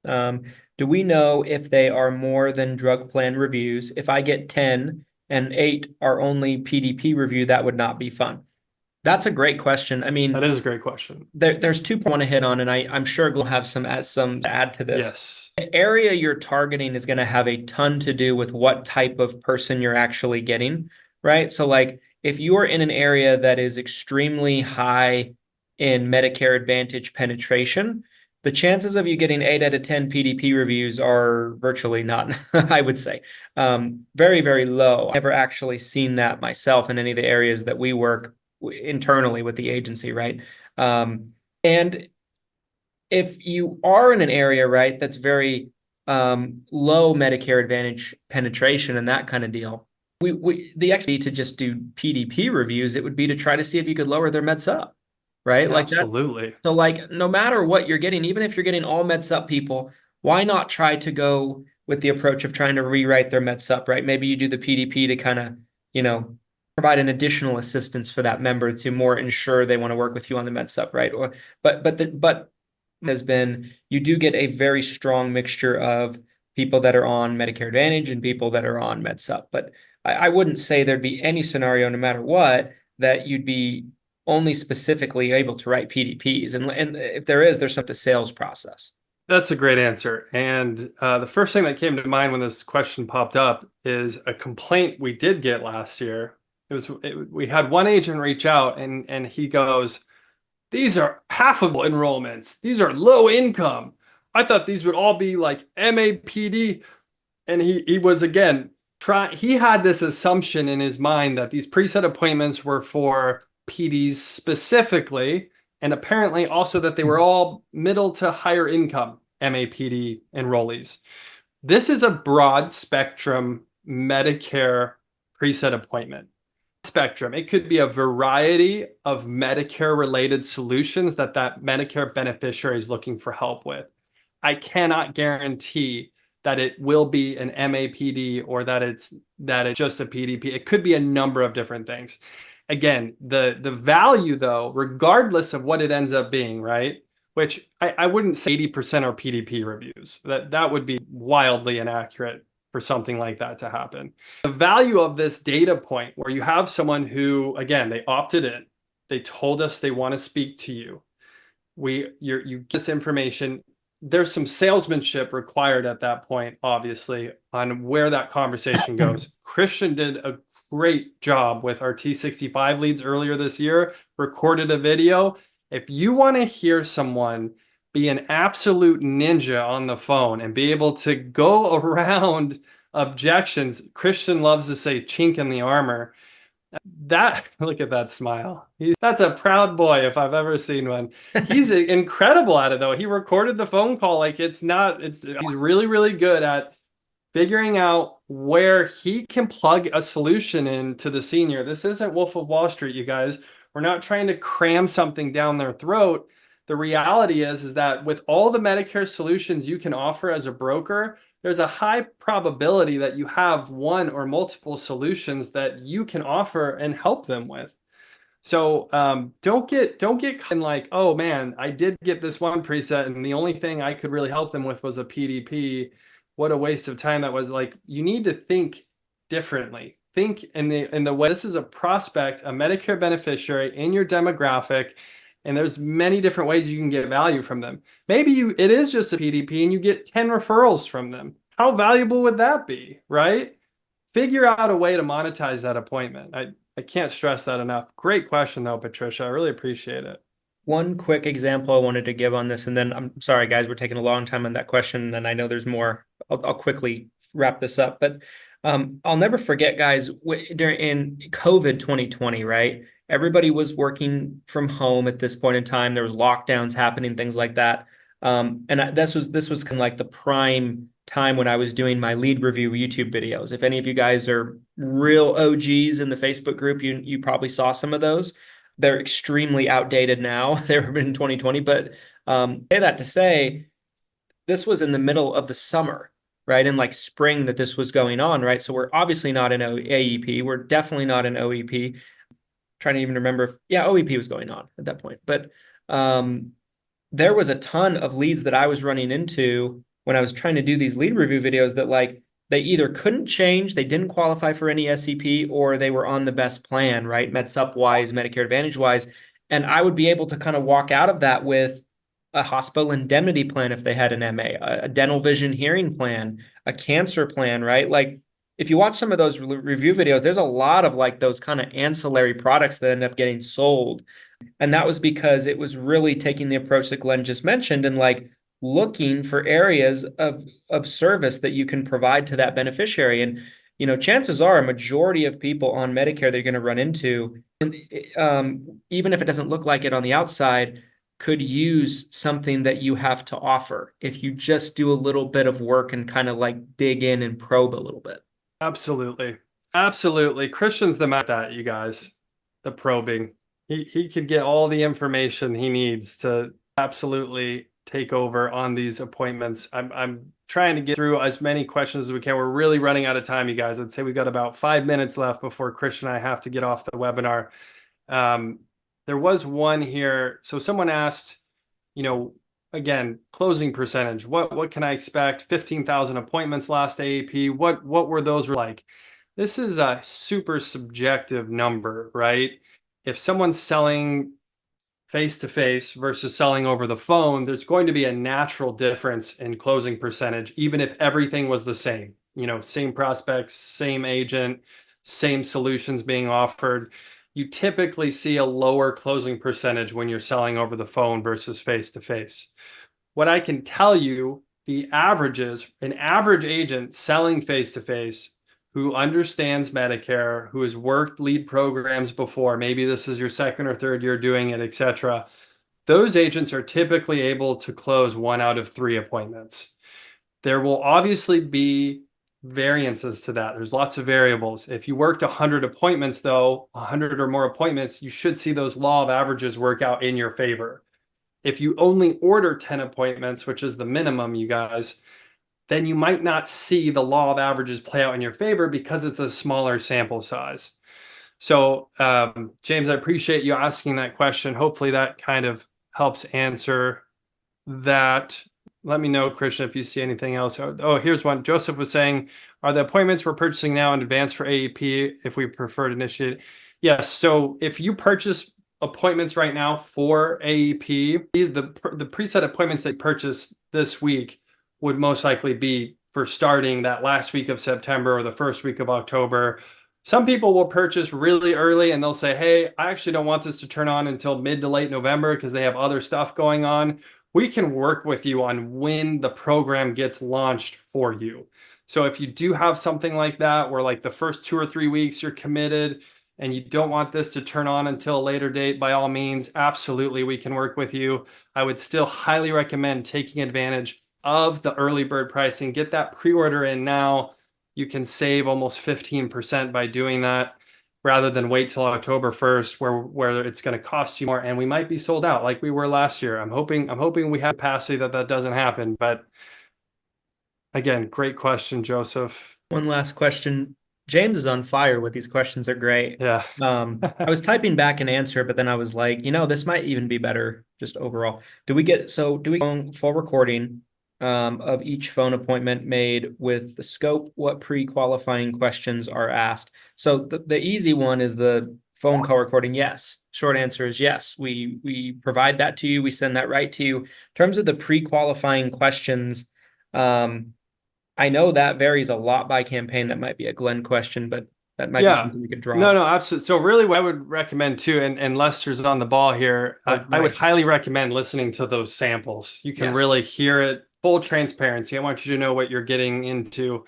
Do we know if they are more than drug plan reviews? If I get 10 and 8 are only PDP review, that would not be fun. That's a great question. I mean, That is a great question. there's two I want to hit on, and I'm sure we'll have some to add to this. Yes. The area you're targeting is going to have a ton to do with what type of person you're actually getting, right? So like if you're in an area that is extremely high in Medicare Advantage penetration, the chances of you getting 8 out of 10 PDP reviews are virtually none, I would say. Very, very low. I've never actually seen that myself in any of the areas that we work internally with the agency, right? And if you are in an area, right, that's very low Medicare Advantage penetration and that kind of deal, the XP to just do PDP reviews, it would be to try to see if you could lower their med sup, right? Like that. Absolutely. So like no matter what you're getting, even if you're getting all med sup people, why not try to go with the approach of trying to rewrite their med sup, right? Maybe you do the PDP to kind of, provide an additional assistance for that member to more ensure they want to work with you on the med sup, right? But has been you do get a very strong mixture of people that are on Medicare Advantage and people that are on med sup. But I wouldn't say there'd be any scenario, no matter what, that you'd be only specifically able to write PDPs. And if there is, there's some the sales process. That's a great answer. And the first thing that came to mind when this question popped up is a complaint we did get last year. We had one agent reach out and he goes, "These are half of enrollments. These are low income. I thought these would all be like MAPD." And he was, again, he had this assumption in his mind that these preset appointments were for PDs specifically, and apparently also that they were all middle to higher income MAPD enrollees. This is a broad spectrum Medicare preset appointment. Spectrum. It could be a variety of Medicare related solutions that Medicare beneficiary is looking for help with. I cannot guarantee that it will be an MAPD or that it's just a PDP. It could be a number of different things. Again, the value though, regardless of what it ends up being, right? Which I wouldn't say 80% are PDP reviews. That would be wildly inaccurate for something like that to happen. The value of this data point where you have someone who, again, they opted in, they told us they want to speak to you. You get this information. There's some salesmanship required at that point, obviously, on where that conversation goes. Christian did a great job with our T65 leads earlier this year, recorded a video. If you want to hear someone be an absolute ninja on the phone and be able to go around objections, Christian loves to say chink in the armor. Look at that smile. That's a proud boy if I've ever seen one. He's incredible at it though. He recorded the phone call like he's really, really good at figuring out where he can plug a solution into the senior. This isn't Wolf of Wall Street, you guys. We're not trying to cram something down their throat. The reality is that with all the Medicare solutions you can offer as a broker, there's a high probability that you have one or multiple solutions that you can offer and help them with. So don't get like, oh man, I did get this one preset and the only thing I could really help them with was a PDP. What a waste of time that was. Like, you need to think differently. Think in the way this is a prospect, a Medicare beneficiary in your demographic. And there's many different ways you can get value from them. Maybe it is just a PDP and you get 10 referrals from them. How valuable would that be, right? Figure out a way to monetize that appointment. I can't stress that enough. Great question though, Patricia. I really appreciate it. One quick example I wanted to give on this, and then I'm sorry, guys, we're taking a long time on that question, and I know there's more. I'll quickly wrap this up, but I'll never forget, guys, during in COVID 2020, right? Everybody was working from home at this point in time. There was lockdowns happening, things like that. This was kind of like the prime time when I was doing my lead review YouTube videos. If any of you guys are real OGs in the Facebook group, you probably saw some of those. They're extremely outdated now. They were in 2020, but say that to say this was in the middle of the summer, right? In like spring that this was going on, right? So we're obviously not in AEP. We're definitely not in OEP. Trying to even remember if, yeah, OEP was going on at that point. But there was a ton of leads that I was running into when I was trying to do these lead review videos that like they either couldn't change, they didn't qualify for any SEP, or they were on the best plan, right? MedSup wise, Medicare Advantage wise. And I would be able to kind of walk out of that with a hospital indemnity plan if they had an MA, a dental vision hearing plan, a cancer plan, right? Like if you watch some of those review videos, there's a lot of like those kind of ancillary products that end up getting sold. And that was because it was really taking the approach that Glenn just mentioned and like looking for areas of service that you can provide to that beneficiary. And, chances are a majority of people on Medicare they're going to run into, even if it doesn't look like it on the outside, could use something that you have to offer if you just do a little bit of work and kind of like dig in and probe a little bit. Absolutely. Absolutely. Christian's the man at that, you guys. The probing. He could get all the information he needs to absolutely take over on these appointments. I'm trying to get through as many questions as we can. We're really running out of time, you guys. I'd say we've got about 5 minutes left before Christian and I have to get off the webinar. There was one here. So someone asked, again, closing percentage. What can I expect? 15,000 appointments last AEP. What were those like? This is a super subjective number, right? If someone's selling face-to-face versus selling over the phone, there's going to be a natural difference in closing percentage, even if everything was the same, same prospects, same agent, same solutions being offered. You typically see a lower closing percentage when you're selling over the phone versus face-to-face. What I can tell you, the averages, an average agent selling face-to-face who understands Medicare, who has worked lead programs before, maybe this is your second or third year doing it, etc. Those agents are typically able to close 1 out of 3 appointments. There will obviously be variances to that. There's lots of variables. If you worked 100 appointments, though, 100 or more appointments, you should see those law of averages work out in your favor. If you only order 10 appointments, which is the minimum, you guys, then you might not see the law of averages play out in your favor because it's a smaller sample size. So, James, I appreciate you asking that question. Hopefully that kind of helps answer that. Let me know, Christian, if you see anything else. Oh, here's one. Joseph was saying, are the appointments we're purchasing now in advance for AEP if we prefer to initiate? Yes. So if you purchase appointments right now for AEP, the preset appointments that you purchase this week would most likely be for starting that last week of September or the first week of October. Some people will purchase really early and they'll say, hey, I actually don't want this to turn on until mid to late November because they have other stuff going on. We can work with you on when the program gets launched for you. So if you do have something like that, where like the first 2 or 3 weeks you're committed and you don't want this to turn on until a later date, by all means, absolutely, we can work with you. I would still highly recommend taking advantage of the early bird pricing. Get that pre-order in now. You can save almost 15% by doing that rather than wait till October 1st where it's going to cost you more and we might be sold out like we were last year. I'm hoping we have capacity that doesn't happen. But again, great question, Joseph. One last question. James is on fire with these questions. They're great. Yeah. I was typing back an answer, but then I was like, this might even be better just overall. Do we full recording of each phone appointment made with the scope, what pre-qualifying questions are asked? So the easy one is the phone call recording. Yes. Short answer is yes. We provide that to you. We send that right to you. In terms of the pre-qualifying questions, I know that varies a lot by campaign. That might be a Glenn question, but that might be Yeah. something we could No, draw. no, absolutely. So really what I would recommend too, and Lester's on the ball here, Oh, I would right. highly recommend listening to those samples. You can Yes. really hear it, full transparency. I want you to know what you're getting into.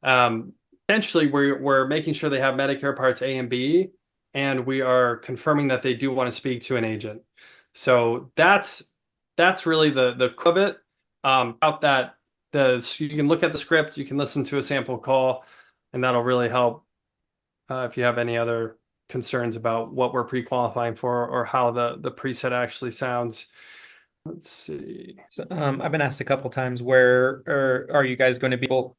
Um, Essentially, we're making sure they have Medicare Parts A and B, and we are confirming that they do want to speak to an agent. So that's really the core of it. About that, so you can look at the script, you can listen to a sample call, and that'll really help if you have any other concerns about what we're pre-qualifying for or how the preset actually sounds. Let's see. So, I've been asked a couple times where are you guys going to be able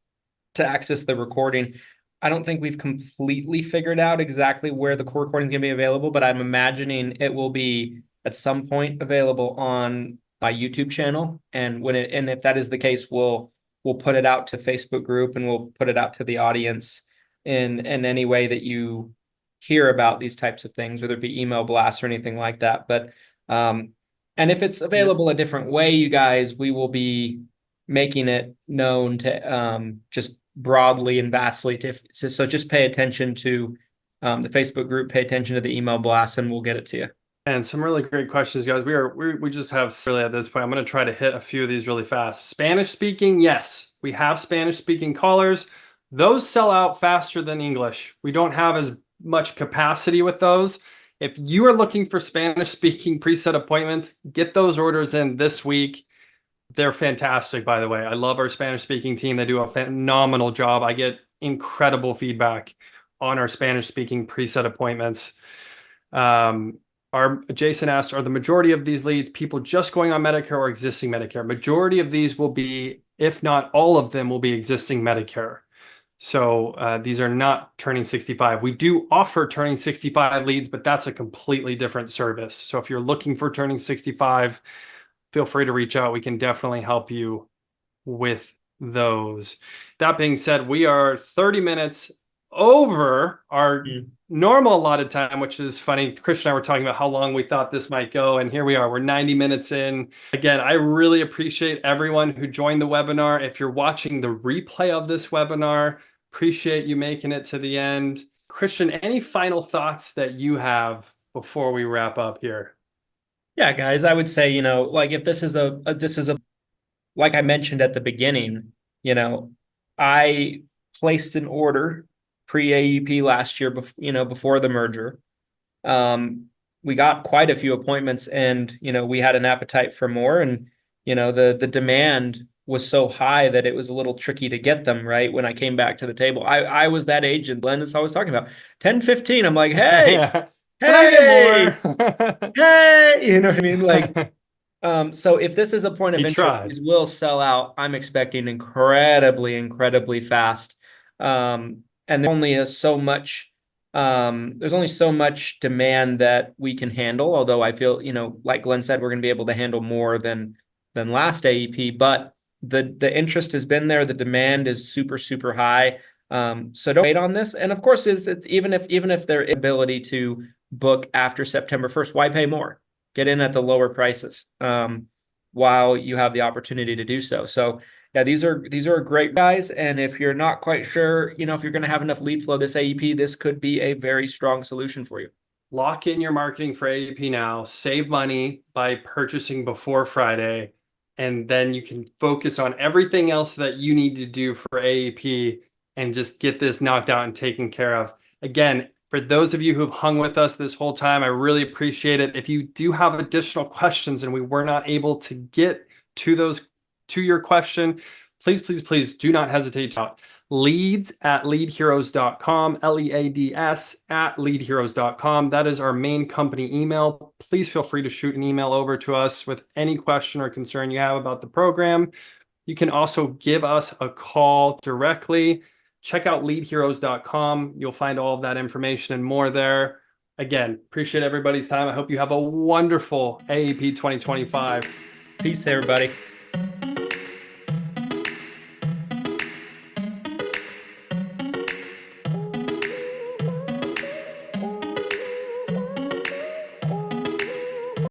to access the recording? I don't think we've completely figured out exactly where the core recording is going to be available, but I'm imagining it will be at some point available on my YouTube channel. And if that is the case, we'll put it out to Facebook group and we'll put it out to the audience in any way that you hear about these types of things, whether it be email blasts or anything like that. But and if it's available a different way, you guys, we will be making it known to just broadly and vastly so just pay attention to the Facebook group, pay attention to the email blast, and we'll get it to you. And some really great questions, guys. We just have really at this point. I'm going to try to hit a few of these really fast. Spanish speaking, yes, we have Spanish speaking callers. Those sell out faster than English. We don't have as much capacity with those. If you are looking for Spanish speaking preset appointments, get those orders in this week. They're fantastic, by the way. I love our Spanish speaking team. They do a phenomenal job. I get incredible feedback on our Spanish speaking preset appointments. Our Jason asked, are the majority of these leads people just going on Medicare or existing Medicare? Majority of these will be, if not all of them, will be existing Medicare. So these are not turning 65. We do offer turning 65 leads, but that's a completely different service. So if you're looking for turning 65, feel free to reach out. We can definitely help you with those. That being said, we are 30 minutes over our normal allotted time, which is funny. Christian and I were talking about how long we thought this might go, and here we are. We're 90 minutes in. Again, I really appreciate everyone who joined the webinar. If you're watching the replay of this webinar, appreciate you making it to the end. Christian, any final thoughts that you have before we wrap up here? Yeah, guys, I would say, like if this is like I mentioned at the beginning, I placed an order pre-AEP last year, before the merger. We got quite a few appointments, and we had an appetite for more, and the demand was so high that it was a little tricky to get them right when I came back to the table. I was that agent, Glenn, as I was talking about 10-15. I'm like, hey, Yeah. Can I hey, get more? hey, you know what I mean? Like, so if this is a point of He interest, tried. these will sell out. I'm expecting incredibly, incredibly fast. And there's only so much demand that we can handle. Although I feel, like Glenn said, we're going to be able to handle more than last AEP. But the interest has been there. The demand is super, super high. So don't wait on this. And of course, even if their ability to book after September 1st, why pay more? Get in at the lower prices while you have the opportunity to do so. So yeah, these are great guys. And if you're not quite sure, if you're going to have enough lead flow this AEP, this could be a very strong solution for you. Lock in your marketing for AEP now, save money by purchasing before Friday, and then you can focus on everything else that you need to do for AEP and just get this knocked out and taken care of. Again, for those of you who've hung with us this whole time, I really appreciate it. If you do have additional questions and we were not able to get to your question, please do not hesitate to out. leads@leadheroes.com, leads@leadheroes.com. That is our main company email. Please feel free to shoot an email over to us with any question or concern you have about the program. You can also give us a call directly. Check out leadheroes.com. You'll find all of that information and more there. Again, appreciate everybody's time. I hope you have a wonderful AEP 2025. Peace, everybody.